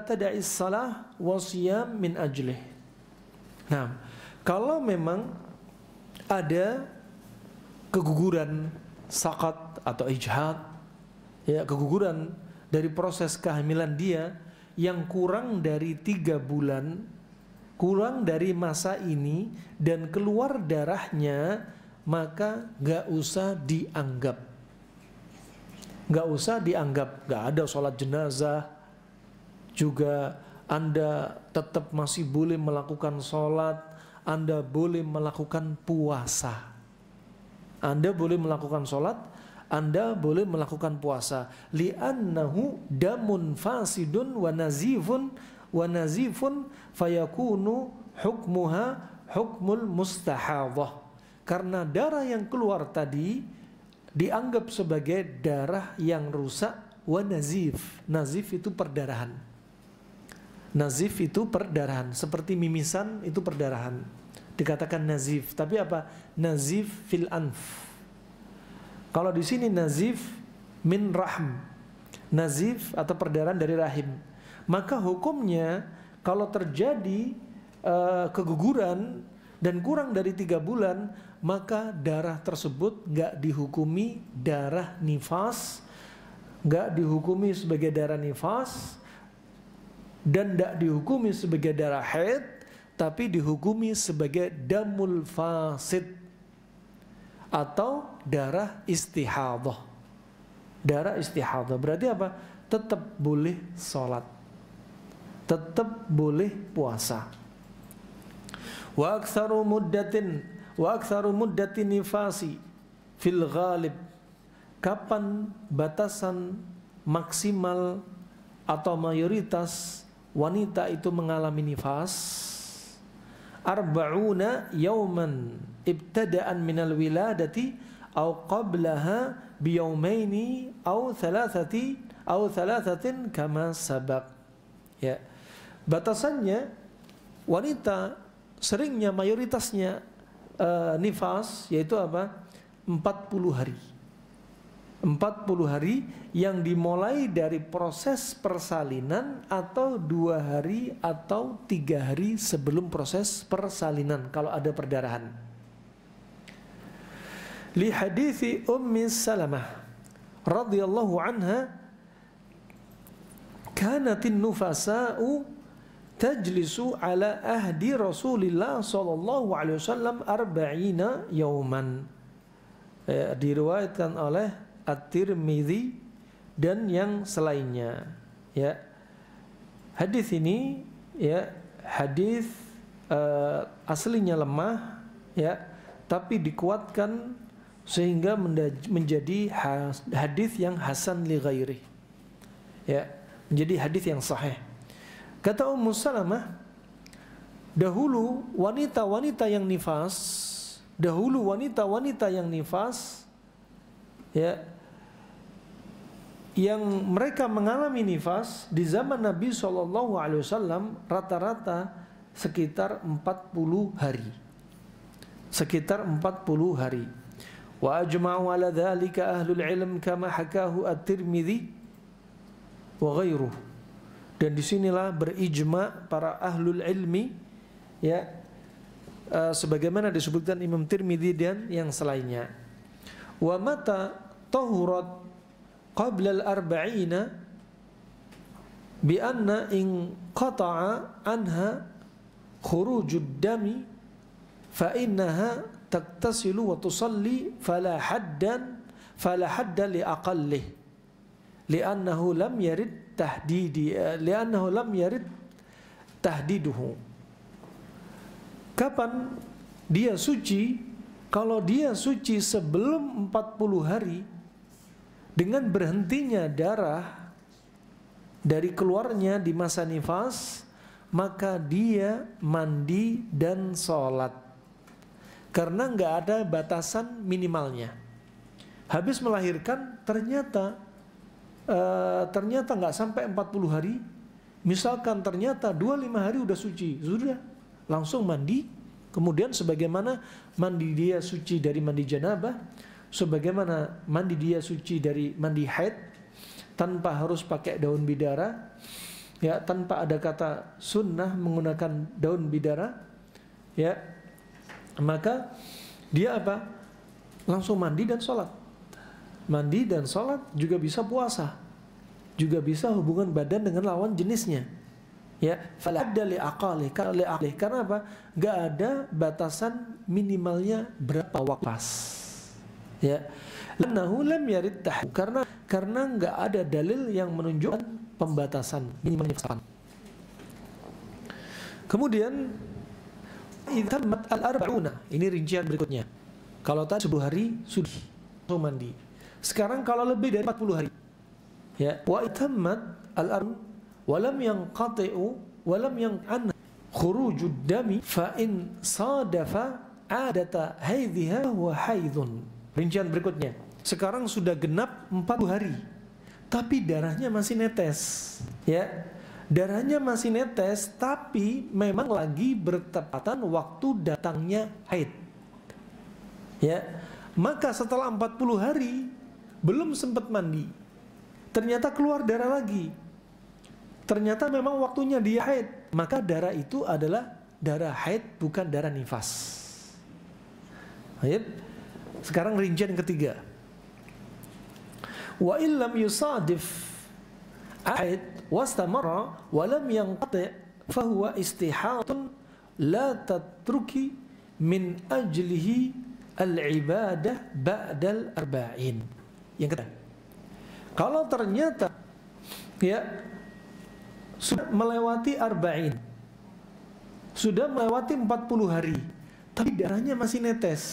تدع الصلاة والصيام من أجله. Nah, kalau memang ada keguguran sakat atau ijhad, ya, keguguran dari proses kehamilan dia yang kurang dari 3 bulan, kurang dari masa ini, dan keluar darahnya, maka gak usah dianggap. Gak usah dianggap. Gak ada sholat jenazah. Juga Anda tetap masih boleh melakukan sholat. Anda boleh melakukan puasa. Anda boleh melakukan sholat, Anda boleh melakukan puasa. Li'annahu damun fasidun wa nazifun fayakunu hukmuha hukmul mustahadhah. Karena darah yang keluar tadi dianggap sebagai darah yang rusak. Wa nazif. Nazif itu perdarahan. Nazif itu perdarahan. Seperti mimisan itu perdarahan. Dikatakan nazif. Tapi apa? Nazif fil anf. Kalau di sini nazif min rahm. Nazif atau perdarahan dari rahim. Maka hukumnya kalau terjadi keguguran dan kurang dari 3 bulan, maka darah tersebut gak dihukumi darah nifas, gak dihukumi sebagai darah nifas, dan gak dihukumi sebagai darah haid, tapi dihukumi sebagai damul fasid atau darah istihadah. Darah istihadah berarti apa? Tetap boleh sholat, tetap boleh puasa. Wa aktsaru muddatin nifasi fil ghalib. Kapan batasan maksimal atau mayoritas wanita itu mengalami nifas? Arba'una yawman ibtada'an minal wiladati aw qablaha biyawmaini aw thalathatin kama sabaq. Ya. Batasannya wanita seringnya mayoritasnya nifas yaitu apa? 40 hari. 40 hari yang dimulai dari proses persalinan atau 2 hari atau 3 hari sebelum proses persalinan kalau ada perdarahan. Li hadithi Ummi Salamah radhiyallahu anha, kanatin nufasa'u tajlisu ala ahdi Rasulillah sallallahu alaihi wasallam 40 yauman. Diriwayatkan oleh At-Tirmidzi dan yang selainnya. Ya. Hadis ini ya hadis aslinya lemah ya, tapi dikuatkan sehingga menjadi hadis yang hasan li ghairi. Ya, menjadi hadis yang sahih. Kata Ummu Salamah, dahulu wanita-wanita yang nifas ya, yang mereka mengalami nifas di zaman Nabi SAW rata-rata sekitar 40 hari. Sekitar 40 hari. Wa ajma'u ala dhalika ahlul ilm kama hakahu at-Tirmidzi wa ghairuh. Dan disinilah berijma para ahlul ilmi ya, sebagaimana disebutkan Imam Tirmidzi dan yang selainnya. Wa mata tahurat qabla al-arba'ina bi anna in qata'a anha khurujud dami fa innaha taktasilu wa tusalli fala hadda li aqallih li'annahu lam yarid tahdiduhu. Kapan dia suci? Kalau dia suci sebelum 40 hari dengan berhentinya darah dari keluarnya di masa nifas, maka dia mandi dan sholat. Karena nggak ada batasan minimalnya. Habis melahirkan ternyata nggak sampai 40 hari. Misalkan ternyata 25 hari udah suci, sudah langsung mandi. Kemudian sebagaimana mandi dia suci dari mandi janabah, sebagaimana mandi dia suci dari mandi haid, tanpa harus pakai daun bidara, ya, tanpa ada kata sunnah menggunakan daun bidara, ya, maka dia apa? Langsung mandi dan sholat. Mandi dan sholat, juga bisa puasa, juga bisa hubungan badan dengan lawan jenisnya. Ya, falahadda li aqali, karena apa? Gak ada batasan minimalnya berapa waktu pas. Ya, lannahu lam yarid tahdidu, karena nggak ada dalil yang menunjukkan pembatasan minimalnya kapan. Kemudian itammat al-arba'una, ini rincian berikutnya. Kalau tadi 10 hari sudah mandi. Sekarang kalau lebih dari 40 hari, ya, wa itammat al-arba'un walam yanqati'u walam yanqan khurujud dami fa in sadafa adata haidhiha wa haidun. Rincian berikutnya. Sekarang sudah genap 40 hari, tapi darahnya masih netes. Ya, darahnya masih netes, tapi memang lagi bertepatan waktu datangnya haid. Ya, maka setelah 40 hari belum sempat mandi, ternyata keluar darah lagi. Ternyata memang waktunya dia haid, maka darah itu adalah darah haid, bukan darah nifas. Baik. Sekarang rincian ketiga. Wa illam yusadif haid wastamara wa lam yanqati fa huwa istihadatun la tatruki min ajlihi al-ibadah ba'dal arba'in. Yang ketiga, kalau ternyata ya sudah melewati arba'in, sudah melewati 40 hari, tapi darahnya masih netes,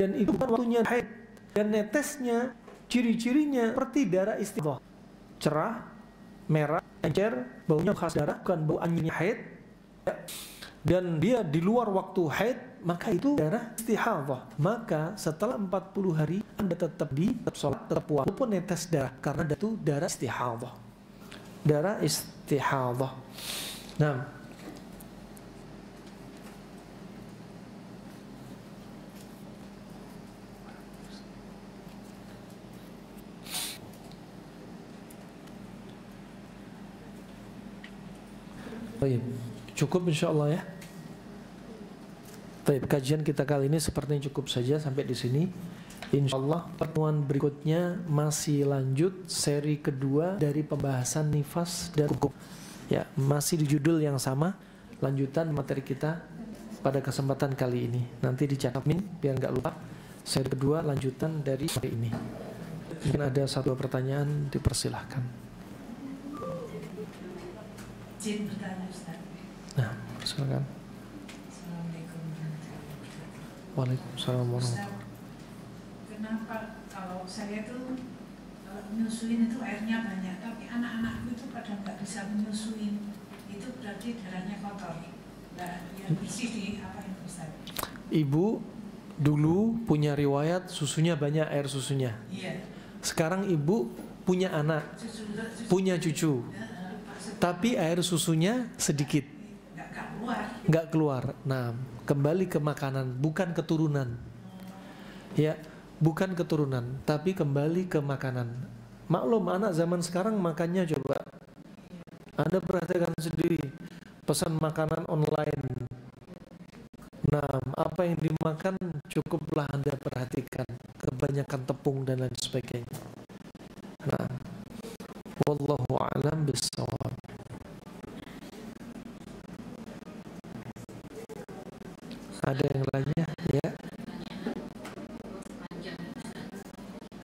dan itu bukan waktunya haid, dan netesnya ciri-cirinya seperti darah istihadhah, cerah, merah, encer, baunya khas darah, bukan bau anginnya haid, ya. Dan dia di luar waktu haid, maka itu darah istihadhah. Maka setelah 40 hari Anda tetap sholat, tetap puasa, walaupun netes darah, karena itu darah istihadhah. Darah istihadhah. Nah, baik, cukup insyaallah ya. Baik, kajian kita kali ini sepertinya cukup saja sampai di sini. Insyaallah pertemuan berikutnya masih lanjut seri kedua dari pembahasan nifas dan hukum. Ya, masih di judul yang sama, lanjutan materi kita pada kesempatan kali ini. Nanti dicatatmin biar nggak lupa. Seri kedua lanjutan dari hari ini. Mungkin ada satu pertanyaan, dipersilahkan. Izin bertanya Ustaz. Nah, silakan. Assalamualaikum warahmatullahi wabarakatuh. Waalaikumsalam warahmatullahi Ustaz, kenapa kalau saya tuh menyusuin itu airnya banyak, tapi anak-anakku itu pada nggak bisa menyusuin, itu berarti darahnya kotor. Nah, yang bersih di apa itu Ustaz? Ibu dulu punya riwayat susunya banyak, air susunya. Iya. Sekarang ibu punya anak, Susu, punya cucu, tapi air susunya sedikit, nggak keluar. Nah, kembali ke makanan, bukan keturunan. Ya, bukan keturunan, tapi kembali ke makanan. Maklum anak zaman sekarang makannya coba Anda perhatikan sendiri, pesan makanan online. Nah, apa yang dimakan cukuplah Anda perhatikan, kebanyakan tepung dan lain sebagainya. Nah, wallahu a'lam bissawab. Ada yang lainnya? Ya.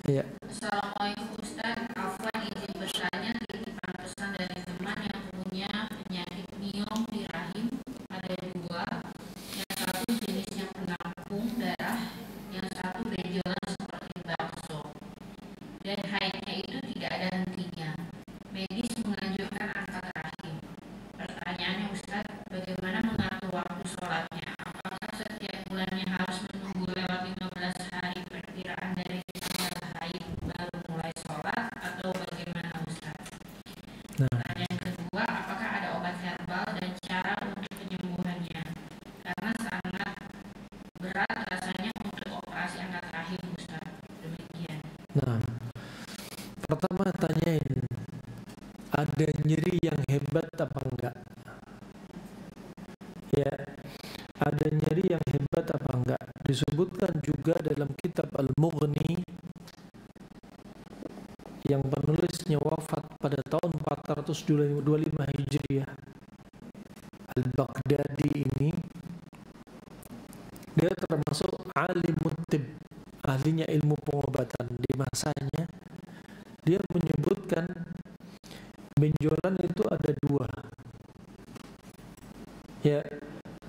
Ya. Assalamualaikum Ustaz, Afwan izin bertanya, titipan pesan dari teman yang punya penyakit miom di rahim. Ada dua, yang satu jenisnya penampung darah, yang satu benjolan seperti bakso, dan haidnya itu tidak ada hentinya. Medis menganjurkan angkat rahim. Pertanyaannya Ustaz, bagaimana mengatur waktu sholatnya? Apakah setiap bulannya harus menunggu lewat 15 hari perkiraan dari tanggal haid baru mulai sholat, atau bagaimana Ustaz? Nah, Pertanyaan kedua, apakah ada obat herbal dan cara untuk penyembuhannya? Karena sangat berat rasanya untuk operasi angkat rahim Ustaz. Demikian. nah, pertama tanyain, ada nyeri yang hebat apa enggak? Ya, ada nyeri yang hebat apa enggak? Disebutkan juga dalam kitab Al-Mughni yang penulisnya wafat pada tahun 425 Hijriah, Al-Baghdadi ini, dia termasuk alimut tib, ahlinya ilmu pengobatan di masanya. Dia menyebutkan benjolan itu ada dua, ya,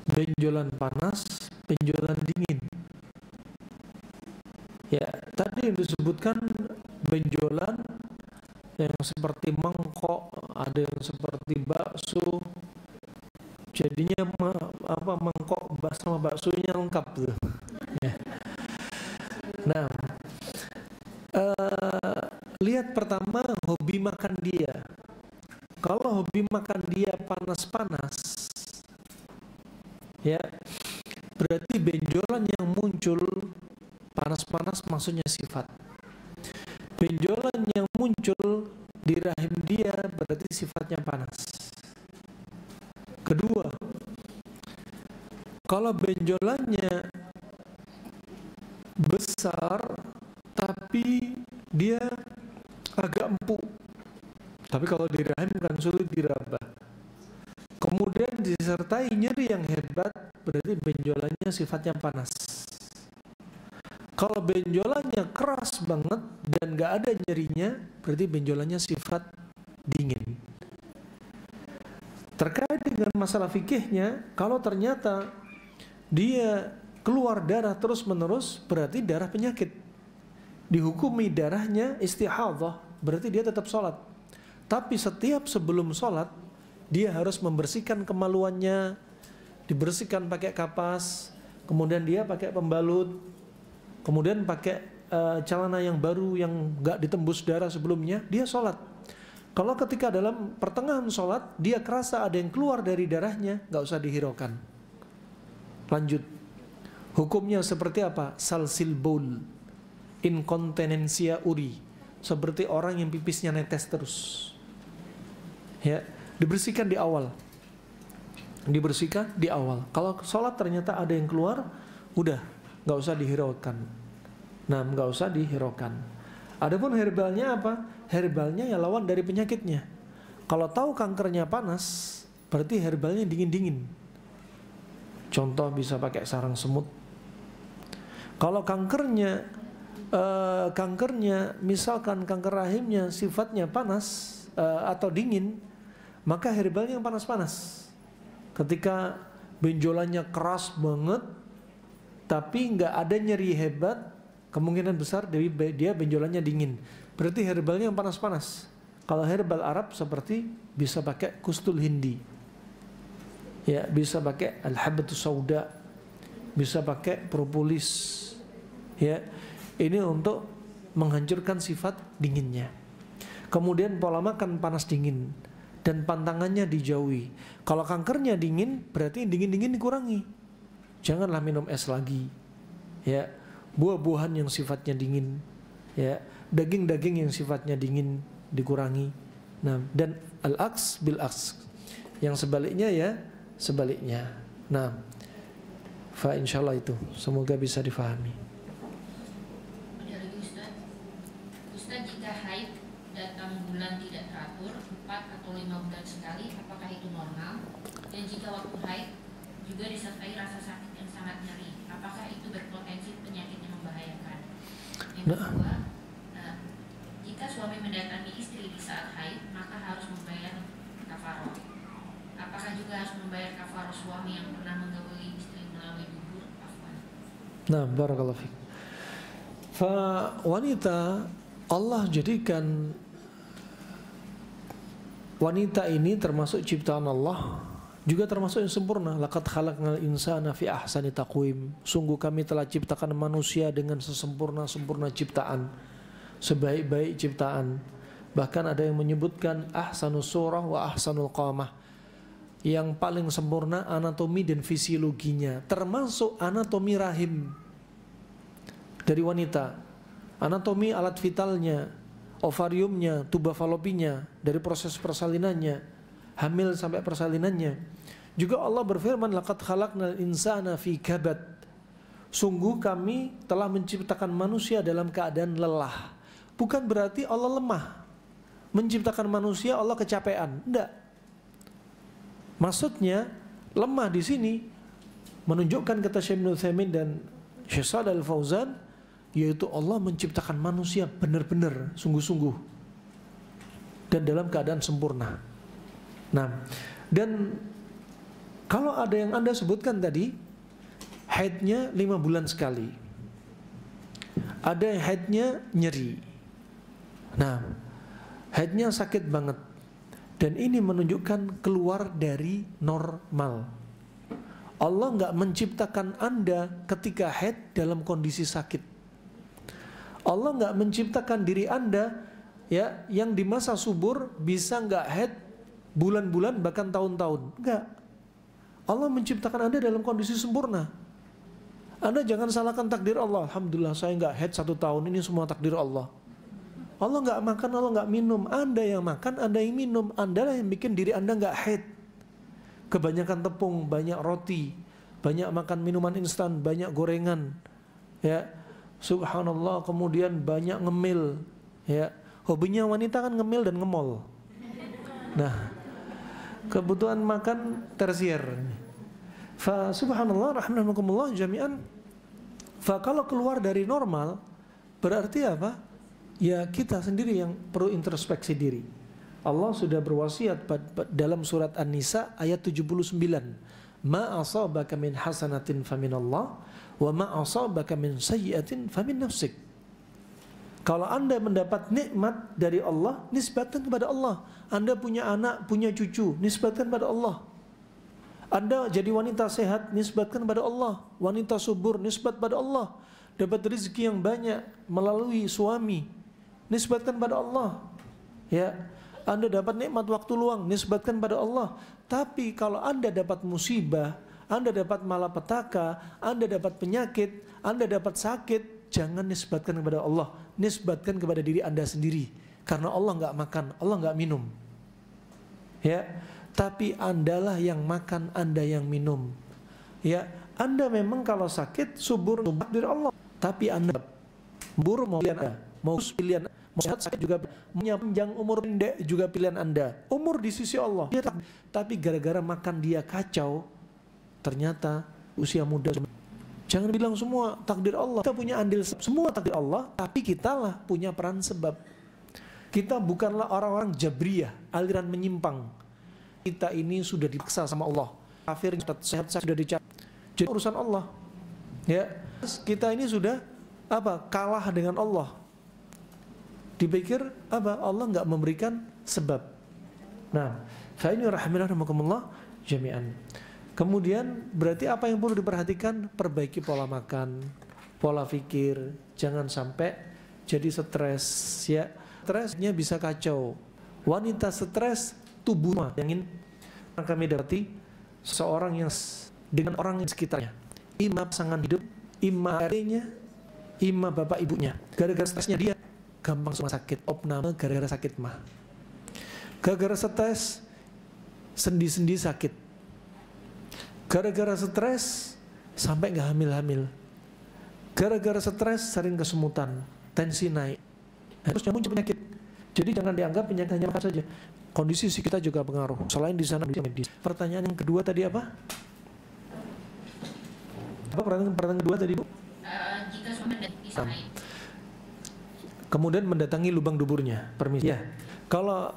benjolan panas, benjolan dingin. Ya, tadi yang disebutkan benjolan yang seperti mangkok, ada yang seperti bakso, jadinya mangkok sama baksonya lengkap tuh. Ya. Nah, lihat pertama hobi makan dia. Kalau hobi makan dia panas-panas, ya berarti benjolan yang muncul panas-panas maksudnya sifat. Benjolan yang muncul di rahim dia berarti sifatnya panas. Kedua, kalau benjolannya besar tapi dia agak empuk, tapi kalau di rahim kan sulit diraba, kemudian disertai nyeri yang hebat, berarti benjolannya sifatnya panas. Kalau benjolannya keras banget dan gak ada nyerinya, berarti benjolannya sifat dingin. Terkait dengan masalah fikihnya, kalau ternyata dia keluar darah terus menerus, berarti darah penyakit. Dihukumi darahnya istihadhah, berarti dia tetap sholat. Tapi setiap sebelum sholat, dia harus membersihkan kemaluannya, dibersihkan pakai kapas, kemudian dia pakai pembalut, kemudian pakai celana yang baru yang gak ditembus darah sebelumnya, dia sholat. Kalau ketika dalam pertengahan sholat, dia kerasa ada yang keluar dari darahnya, gak usah dihiraukan. Lanjut. Hukumnya seperti apa? Salsil baul, inkontinensia uri, seperti orang yang pipisnya netes terus. Ya, dibersihkan di awal. Dibersihkan di awal. Kalau sholat ternyata ada yang keluar, udah, gak usah dihiraukan. Nah, gak usah dihiraukan. Adapun herbalnya apa? Herbalnya ya lawan dari penyakitnya. Kalau tahu kankernya panas, berarti herbalnya dingin-dingin. Contoh bisa pakai sarang semut. Kalau kankernya misalkan kanker rahimnya sifatnya panas atau dingin, maka herbalnya yang panas-panas. Ketika benjolannya keras banget tapi nggak ada nyeri hebat, kemungkinan besar dia benjolannya dingin. Berarti herbalnya yang panas-panas. Kalau herbal Arab seperti bisa pakai kustul hindi, ya bisa pakai al-habbatus sauda, bisa pakai propolis, ya ini untuk menghancurkan sifat dinginnya. Kemudian pola makan panas dingin dan pantangannya dijauhi. Kalau kankernya dingin, berarti dingin-dingin dikurangi. Janganlah minum es lagi, ya buah-buahan yang sifatnya dingin, ya daging-daging yang sifatnya dingin dikurangi. Nah, dan al-aks bil aks, yang sebaliknya ya sebaliknya. Nah, fa insyaallah itu semoga bisa difahami. Ada lagi Ustaz, jika haid datang bulan tidak teratur 4 atau 5 bulan sekali, apakah itu normal? Dan jika waktu haid juga disertai rasa sakit yang sangat nyeri, apakah itu berpotensi penyakit yang membahayakan? Yang kedua, jika suami mendatangi istri di saat haid, maka harus membayar kafaroh. Apakah juga harus membayar kafaroh suami yang pernah menggauli istri melalui dubur? Afwan. Nah, barakallahu fiik. Fa wanita, Allah jadikan wanita ini termasuk ciptaan Allah, juga termasuk yang sempurna. Laqad khalaqnal insana fi ahsani taqwim. Sungguh kami telah ciptakan manusia dengan sesempurna-sempurna ciptaan, sebaik-baik ciptaan. Bahkan ada yang menyebutkan ahsanus surah wa ahsanul qamah, yang paling sempurna anatomi dan fisiologinya, termasuk anatomi rahim dari wanita, anatomi alat vitalnya, ovariumnya, tuba falopinya, dari proses persalinannya, hamil sampai persalinannya. Juga Allah berfirman, laqad khalaqnal insana fi kabad. Sungguh kami telah menciptakan manusia dalam keadaan lelah. Bukan berarti Allah lemah. Menciptakan manusia Allah kecapean. Enggak. Maksudnya lemah di sini menunjukkan kata Syekh Ibnu Utsaimin dan Syekh Shalih Al-Fauzan, yaitu Allah menciptakan manusia benar-benar sungguh-sungguh dan dalam keadaan sempurna. Nah, dan kalau ada yang Anda sebutkan tadi, haidnya 5 bulan sekali, ada yang haidnya nyeri. Nah, haidnya sakit banget. Dan ini menunjukkan keluar dari normal. Allah nggak menciptakan Anda ketika haid dalam kondisi sakit. Allah nggak menciptakan diri Anda ya yang di masa subur bisa nggak haid bulan-bulan bahkan tahun-tahun. Enggak. Allah menciptakan Anda dalam kondisi sempurna. Anda jangan salahkan takdir Allah. Alhamdulillah saya nggak haid 1 tahun, ini semua takdir Allah. Allah nggak makan, Allah nggak minum. Anda yang makan, Anda yang minum. Anda lah yang bikin diri Anda nggak haid. Kebanyakan tepung, banyak roti, banyak makan minuman instan, banyak gorengan, ya, subhanallah. Kemudian banyak ngemil, ya. Hobinya wanita kan ngemil dan ngemol. Nah, kebutuhan makan tersier. Fa subhanallah rahimakumullah jami'an. Fa kalau keluar dari normal berarti apa? Ya kita sendiri yang perlu introspeksi diri. Allah sudah berwasiat dalam surat An-Nisa ayat 79. Ma asabaka min hasanatin faminallah wa ma asabaka min sayyi'atin famin nafsik. Kalau Anda mendapat nikmat dari Allah, nisbatkan kepada Allah. Anda punya anak, punya cucu, nisbatkan kepada Allah. Anda jadi wanita sehat, nisbatkan kepada Allah. Wanita subur, nisbat pada Allah. Dapat rezeki yang banyak melalui suami, nisbatkan pada Allah. Ya, Anda dapat nikmat waktu luang, nisbatkan pada Allah. Tapi kalau Anda dapat musibah, Anda dapat malapetaka, Anda dapat penyakit, Anda dapat sakit, jangan nisbatkan kepada Allah, nisbatkan kepada diri Anda sendiri. Karena Allah nggak makan, Allah nggak minum. Ya, tapi Andalah yang makan, Anda yang minum. Ya, Anda memang kalau sakit subur dari Allah. Tapi Anda subur mau pilihan Anda, mau pilihan, mau sehat sakit juga, mau panjang umur pendek juga pilihan Anda. Umur di sisi Allah. Ya, tapi gara-gara makan dia kacau, ternyata usia muda. Jangan bilang semua takdir Allah. Kita punya andil semua takdir Allah, tapi kitalah punya peran sebab. Kita bukanlah orang-orang jabriyah, aliran menyimpang. Kita ini sudah dipaksa sama Allah. Kafir sehat sudah dicabut. Jadi urusan Allah. Ya, kita ini sudah apa? Kalah dengan Allah. Dipikir apa? Allah nggak memberikan sebab. Nah, fa ini rahimakumullah jami'an. Kemudian berarti apa yang perlu diperhatikan? Perbaiki pola makan, pola pikir, jangan sampai jadi stres ya. Stresnya bisa kacau. Wanita stres, tubuh yang kami dapati seorang yang dengan orang yang sekitarnya, imam pasangan hidup, imam adiknya, imam bapak ibunya, gara-gara stresnya dia gampang semua sakit, opname gara-gara sakit mah, gara-gara stres sendi-sendi sakit, gara-gara stres sampai nggak hamil-hamil, gara-gara stres sering kesemutan, tensi naik, terus muncul penyakit. Jadi jangan dianggap penyakit hanya makan saja. Kondisi kita juga pengaruh. Selain di sana medis. Pertanyaan yang kedua tadi apa? Apa pertanyaan kedua tadi, Bu? Jika suami bisa haid. Kemudian mendatangi lubang duburnya. Permisi. Ya. Kalau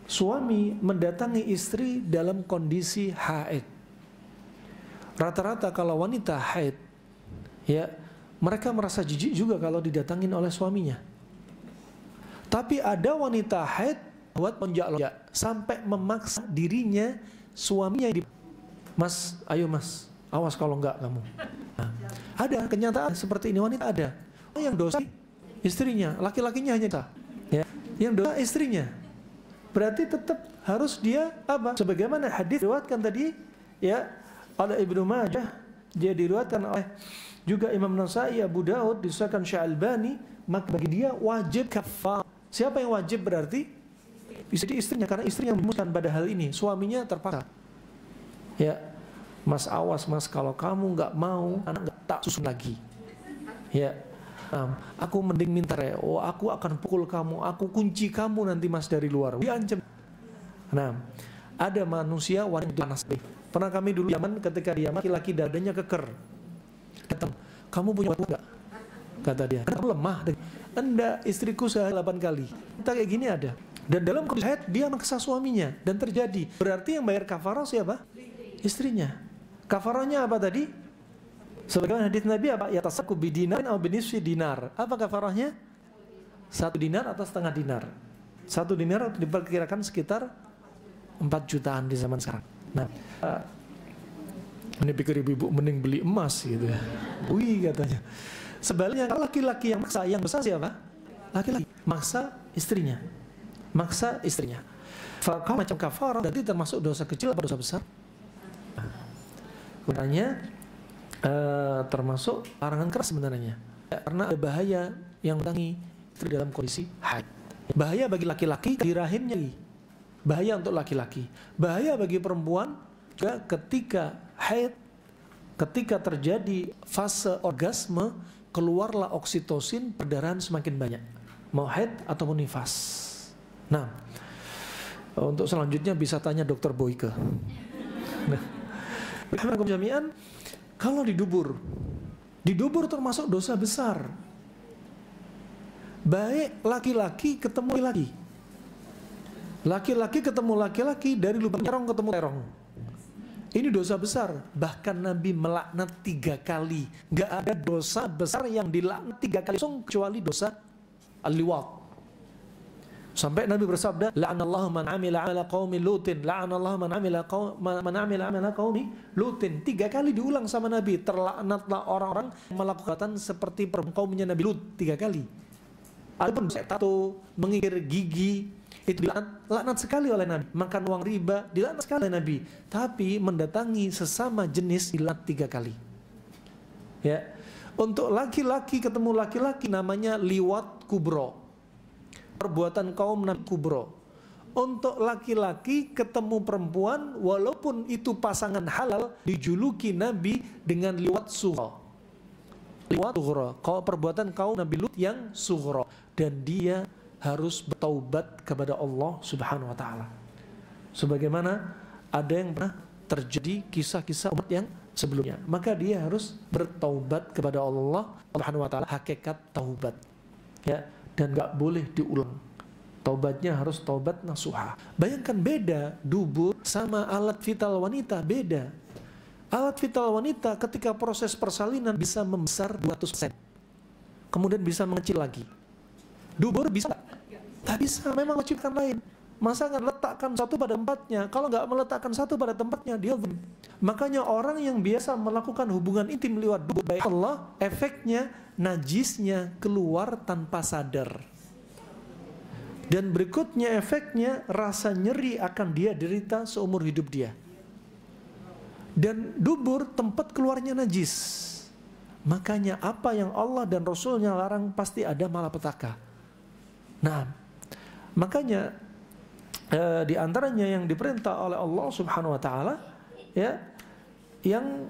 suami mendatangi istri dalam kondisi haid. Rata-rata kalau wanita haid, ya, mereka merasa jijik juga kalau didatangin oleh suaminya. Tapi ada wanita haid buat lonjak-lonjak sampai memaksa dirinya suaminya Mas, ayo mas, awas kalau enggak kamu. Nah, ada kenyataan seperti ini, wanita ada. Yang dosa istrinya, laki-lakinya hanya kita. Ya, yang dosa istrinya. Berarti tetap harus dia apa? Sebagaimana hadis diriwayatkan tadi, ya, oleh Ibnu Majah, dia diriwayatkan oleh juga Imam Nasai, Abu Daud, disahkan Syalbani, maka bagi dia wajib kafar. Siapa yang wajib berarti? Bisa di istrinya, karena istri yang memutuskan pada hal ini, suaminya terpaksa. Ya, mas awas mas, kalau kamu nggak mau, anak nggak tak susun lagi. Ya, aku mending minta ya, oh aku akan pukul kamu, aku kunci kamu nanti mas dari luar. Diancam. Nah, ada manusia wanita panas. Pernah kami dulu Yaman, ketika di Yaman laki-laki dadanya keker. Datang, kamu punya waktu nggak? Kata dia, kamu lemah. Anda istriku sehari 8 kali. Kita kayak gini ada. Dan dalam kondisi haid dia maksa suaminya dan terjadi. Berarti yang bayar kafarah siapa? Istrinya. Kafarahnya apa tadi? Sebagaimana hadis Nabi apa? Ya tasaku bidinar atau binisfi dinar. Apa kafarahnya? 1 dinar atau setengah dinar. 1 dinar diperkirakan sekitar 4 jutaan di zaman sekarang. Nah, ini pikir ibu-ibu mending beli emas gitu ya. Wih katanya. Sebaliknya kalau laki-laki yang maksa, yang besar siapa? Laki-laki maksa istrinya. Maksa istrinya. Kalau macam kafarah berarti termasuk dosa kecil atau dosa besar? Sebenarnya termasuk larangan keras sebenarnya. Karena ada bahaya yang mendatangi istri dalam kondisi haid. Bahaya bagi laki-laki di rahimnya. Bahaya untuk laki-laki. Bahaya bagi perempuan juga ketika haid, ketika terjadi fase orgasme, keluarlah oksitosin, perdarahan semakin banyak. Mau haid ataupun nifas. Nah, untuk selanjutnya bisa tanya Dr. Boyke. Nah, jami'an, kalau di dubur termasuk dosa besar. Baik laki-laki ketemu laki. Laki-laki ketemu laki-laki, dari lubang terong ketemu terong. Ini dosa besar. Bahkan Nabi melaknat 3 kali. Gak ada dosa besar yang dilaknat 3 kali kecuali dosa al-liwat. Sampai Nabi bersabda, la'anallahu man amila amala qaumi lutin, la'anallahu man amila amala qaumi lutin. 3 kali diulang sama Nabi, terlaknatlah orang-orang yang melakukan seperti kaumnya Nabi Lut 3 kali. Adapun tato, mengikir gigi, itu dilaknat sekali oleh Nabi. Makan uang riba dilaknat sekali oleh Nabi. Tapi mendatangi sesama jenis dilaknat 3 kali. Ya. Untuk laki-laki ketemu laki-laki namanya liwat kubro. Perbuatan kaum Nabi kubro. Untuk laki-laki ketemu perempuan, walaupun itu pasangan halal, dijuluki Nabi dengan liwat sughra. Liwat sughra, perbuatan kaum Nabi Lut yang sughra, dan dia harus bertaubat kepada Allah Subhanahu wa taala. Sebagaimana ada yang pernah terjadi kisah-kisah umat yang sebelumnya, maka dia harus bertaubat kepada Allah Subhanahu wa taala, hakikat taubat. Ya. Dan gak boleh diulang. Taubatnya harus taubat nasuha. Bayangkan beda dubur sama alat vital wanita, beda. Alat vital wanita ketika proses persalinan bisa membesar 200%. Kemudian bisa mengecil lagi. Dubur bisa gak? Tak bisa, memang menciptakan lain. Masa nggak letakkan satu pada tempatnya? Kalau nggak meletakkan satu pada tempatnya, dia zalim. Makanya orang yang biasa melakukan hubungan intim lewat dubur baik Allah, efeknya najisnya keluar tanpa sadar. Dan berikutnya efeknya rasa nyeri akan dia derita seumur hidup dia. Dan dubur tempat keluarnya najis. Makanya apa yang Allah dan Rasulnya larang pasti ada malapetaka. Nah, makanya di antaranya yang diperintah oleh Allah Subhanahu wa taala, ya, yang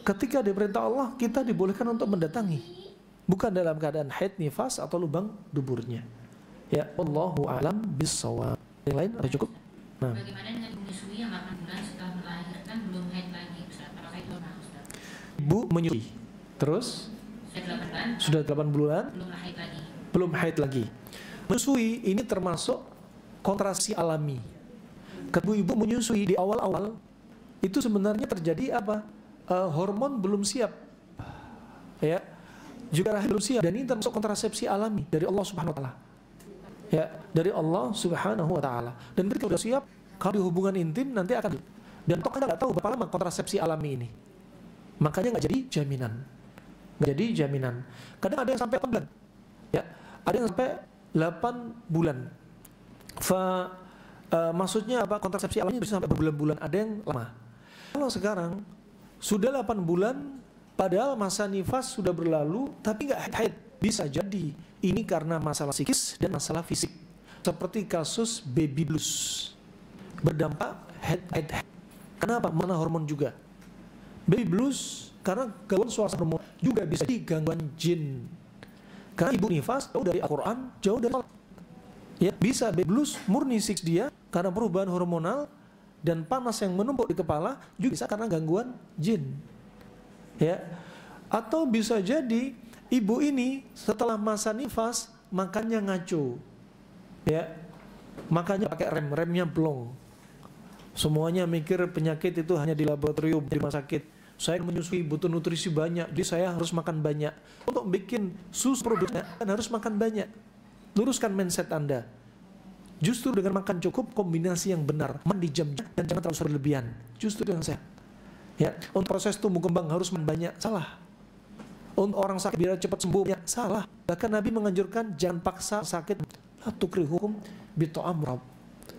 ketika diperintah Allah kita dibolehkan untuk mendatangi, bukan dalam keadaan haid, nifas atau lubang duburnya. Ya, Allahu a'lam bis-shawab. Yang lain ada cukup? Nah. Bagaimana dengan menyusui yang 8 bulan setelah melahirkan belum haid lagi? Apakah itu benar, Ustaz? Ibu menyusui, terus sudah 8 bulan belum haid lagi. Menyusui ini termasuk kontrasi alami. Ketika ibu menyusui di awal-awal itu sebenarnya terjadi apa? Hormon belum siap, ya, juga rahim belum siap, dan ini termasuk kontrasepsi alami dari Allah Subhanahu wa taala. Ya, dari Allah Subhanahu wa taala. Dan ketika sudah siap, kalau di hubungan intim nanti akan, dan toh Anda nggak tahu berapa lama kontrasepsi alami ini. Makanya nggak jadi jaminan. Nggak jadi jaminan. Kadang ada yang sampai 8 bulan. Ya, ada yang sampai 8 bulan. Maksudnya apa? Kontrasepsi alami bisa sampai berbulan-bulan, ada yang lama. Kalau sekarang sudah 8 bulan, padahal masa nifas sudah berlalu, tapi nggak haid, bisa jadi ini karena masalah psikis dan masalah fisik. Seperti kasus baby blues, berdampak haid. Kenapa? Mana hormon juga. Baby blues karena gangguan suasana hormon, juga bisa jadi gangguan jin. Karena ibu nifas jauh dari Al-Quran, jauh dari Allah. Ya, bisa baby blues murni six dia karena perubahan hormonal dan panas yang menumpuk di kepala, juga bisa karena gangguan jin. Ya. Atau bisa jadi ibu ini setelah masa nifas makannya ngaco. Ya. Makanya pakai remnya blong. Semuanya mikir penyakit itu hanya di laboratorium, di rumah sakit. Saya menyusui, butuh nutrisi banyak, jadi saya harus makan banyak. Untuk bikin susu produknya kan harus makan banyak. Luruskan mindset Anda. Justru dengan makan cukup, kombinasi yang benar, mandi jam dan jangan terlalu berlebihan. Justru itu yang sehat. Ya, untuk proses tumbuh kembang harus banyak, salah. Untuk orang sakit biar cepat sembuh, ya, salah. Bahkan Nabi menganjurkan jangan paksa sakit. La tukrihukum bita'am rabb.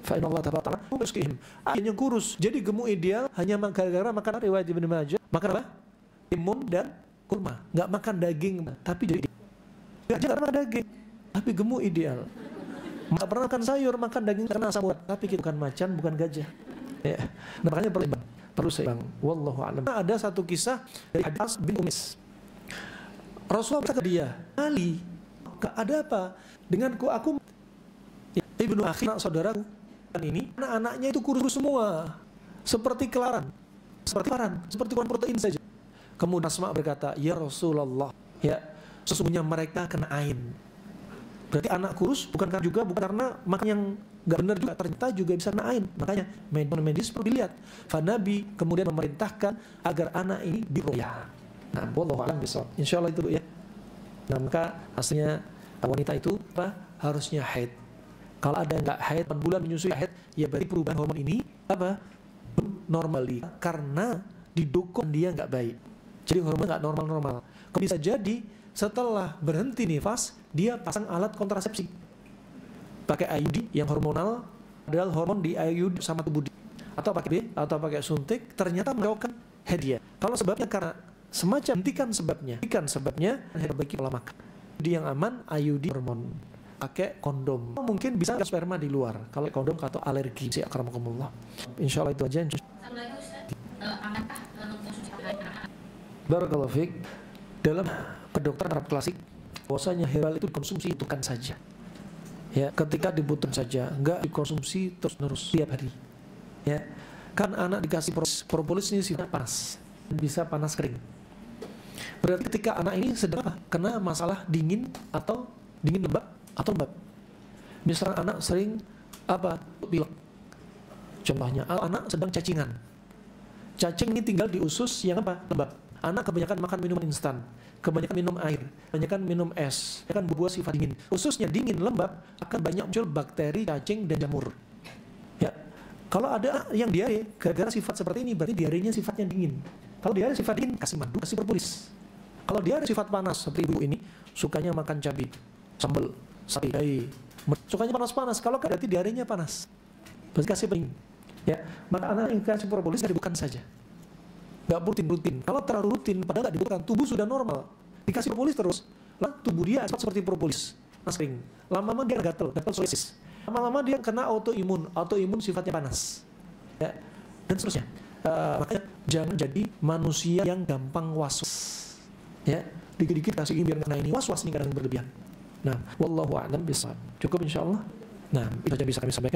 Fa inna Allah ta'ala rizqihim. Akhirnya kurus. Jadi gemuk ideal hanya gara-gara makan riwayat Ibnu Majah. Makan apa? Timun dan kurma. Enggak makan daging, tapi jadi enggak makan daging, tapi gemuk ideal. Enggak pernah makan sayur, makan daging karena asam urat, tapi kita bukan macan, bukan gajah. Ya. Nah, makanya perlu seimbang. Wallahu a'lam. Ada satu kisah dari Hadis bin Umis. Rasulullah berkata ke dia, Ali, ada apa denganku? Aku Ibnu Akhi, saudaraku ini, anak-anaknya itu kurus semua, seperti kelaran, seperti kurang protein saja. Kemudian Asma berkata, ya Rasulullah, ya sesungguhnya mereka kena ain. Berarti anak kurus bukan karena makan yang nggak benar juga, ternyata juga bisa kena ain. Makanya medis perlu dilihat. Nabi kemudian memerintahkan agar anak ini diruqyah. Nah, wallahu a'lam bishawab. Insyaallah itu ya. Nah, maka aslinya wanita itu apa? Harusnya haid. Kalau ada nggak haid, 4 bulan menyusui haid, ya berarti perubahan hormon ini apa? Normal, karena didukung dia nggak baik. Jadi hormon nggak normal. Bisa jadi setelah berhenti nifas, dia pasang alat kontrasepsi, pakai IUD yang hormonal, padahal hormon di IUD sama tubuh dia, atau pakai atau pakai suntik, ternyata menyebabkan hadiah. Kalau sebabnya karena semacam hentikan sebabnya perbaiki pola makan. Jadi yang aman IUD hormon. Pakai kondom. Mungkin bisa sperma di luar. Kalau kondom atau alergi, si akramakumullah. Insyaallah itu aja. Barakallahu fiik. Dalam kedokteran Arab klasik, bahwasanya herbal itu dikonsumsi itu kan saja. Ya, ketika dibutuhkan saja, enggak dikonsumsi terus-menerus tiap hari. Ya. Kan anak dikasih propolis ini sifat panas. Bisa panas kering. Berarti ketika anak ini sedang kena masalah dingin atau dingin lembab atau lembab. Misalnya anak sering pilek. Contohnya, anak sedang cacingan. Cacing ini tinggal di usus yang lembab. Anak kebanyakan makan minuman instan, kebanyakan minum air, kebanyakan minum es, kan buah sifat dingin. Ususnya dingin, lembab, akan banyak muncul bakteri, cacing dan jamur. Ya. Kalau ada yang diare gara-gara sifat seperti ini, berarti diarenya sifatnya dingin. Kalau diare sifat dingin, kasih madu, kasih propolis. Kalau diare sifat panas seperti ibu ini, sukanya makan cabai, sambal, sapi, sukanya panas-panas. Kalau berarti diarenya panas, berarti kasih pendingin. Ya, maka anak yang kasih propolis bukan saja. Nggak rutin. Kalau terlalu rutin, padahal nggak dibutuhkan, tubuh sudah normal, dikasih propolis terus, lah tubuh dia seperti propolis, kering. Lama-lama dia gatel psoriasis. Lama-lama dia kena autoimun sifatnya panas. Ya, dan seterusnya. Makanya jangan jadi manusia yang gampang was-was. Ya, dikit-dikit kasih ini biar kena ini, was-was ini kadang berlebihan. Nah, wallahu a'lam bishawab. Cukup insyaallah. Nah, itu aja bisa kami sampaikan.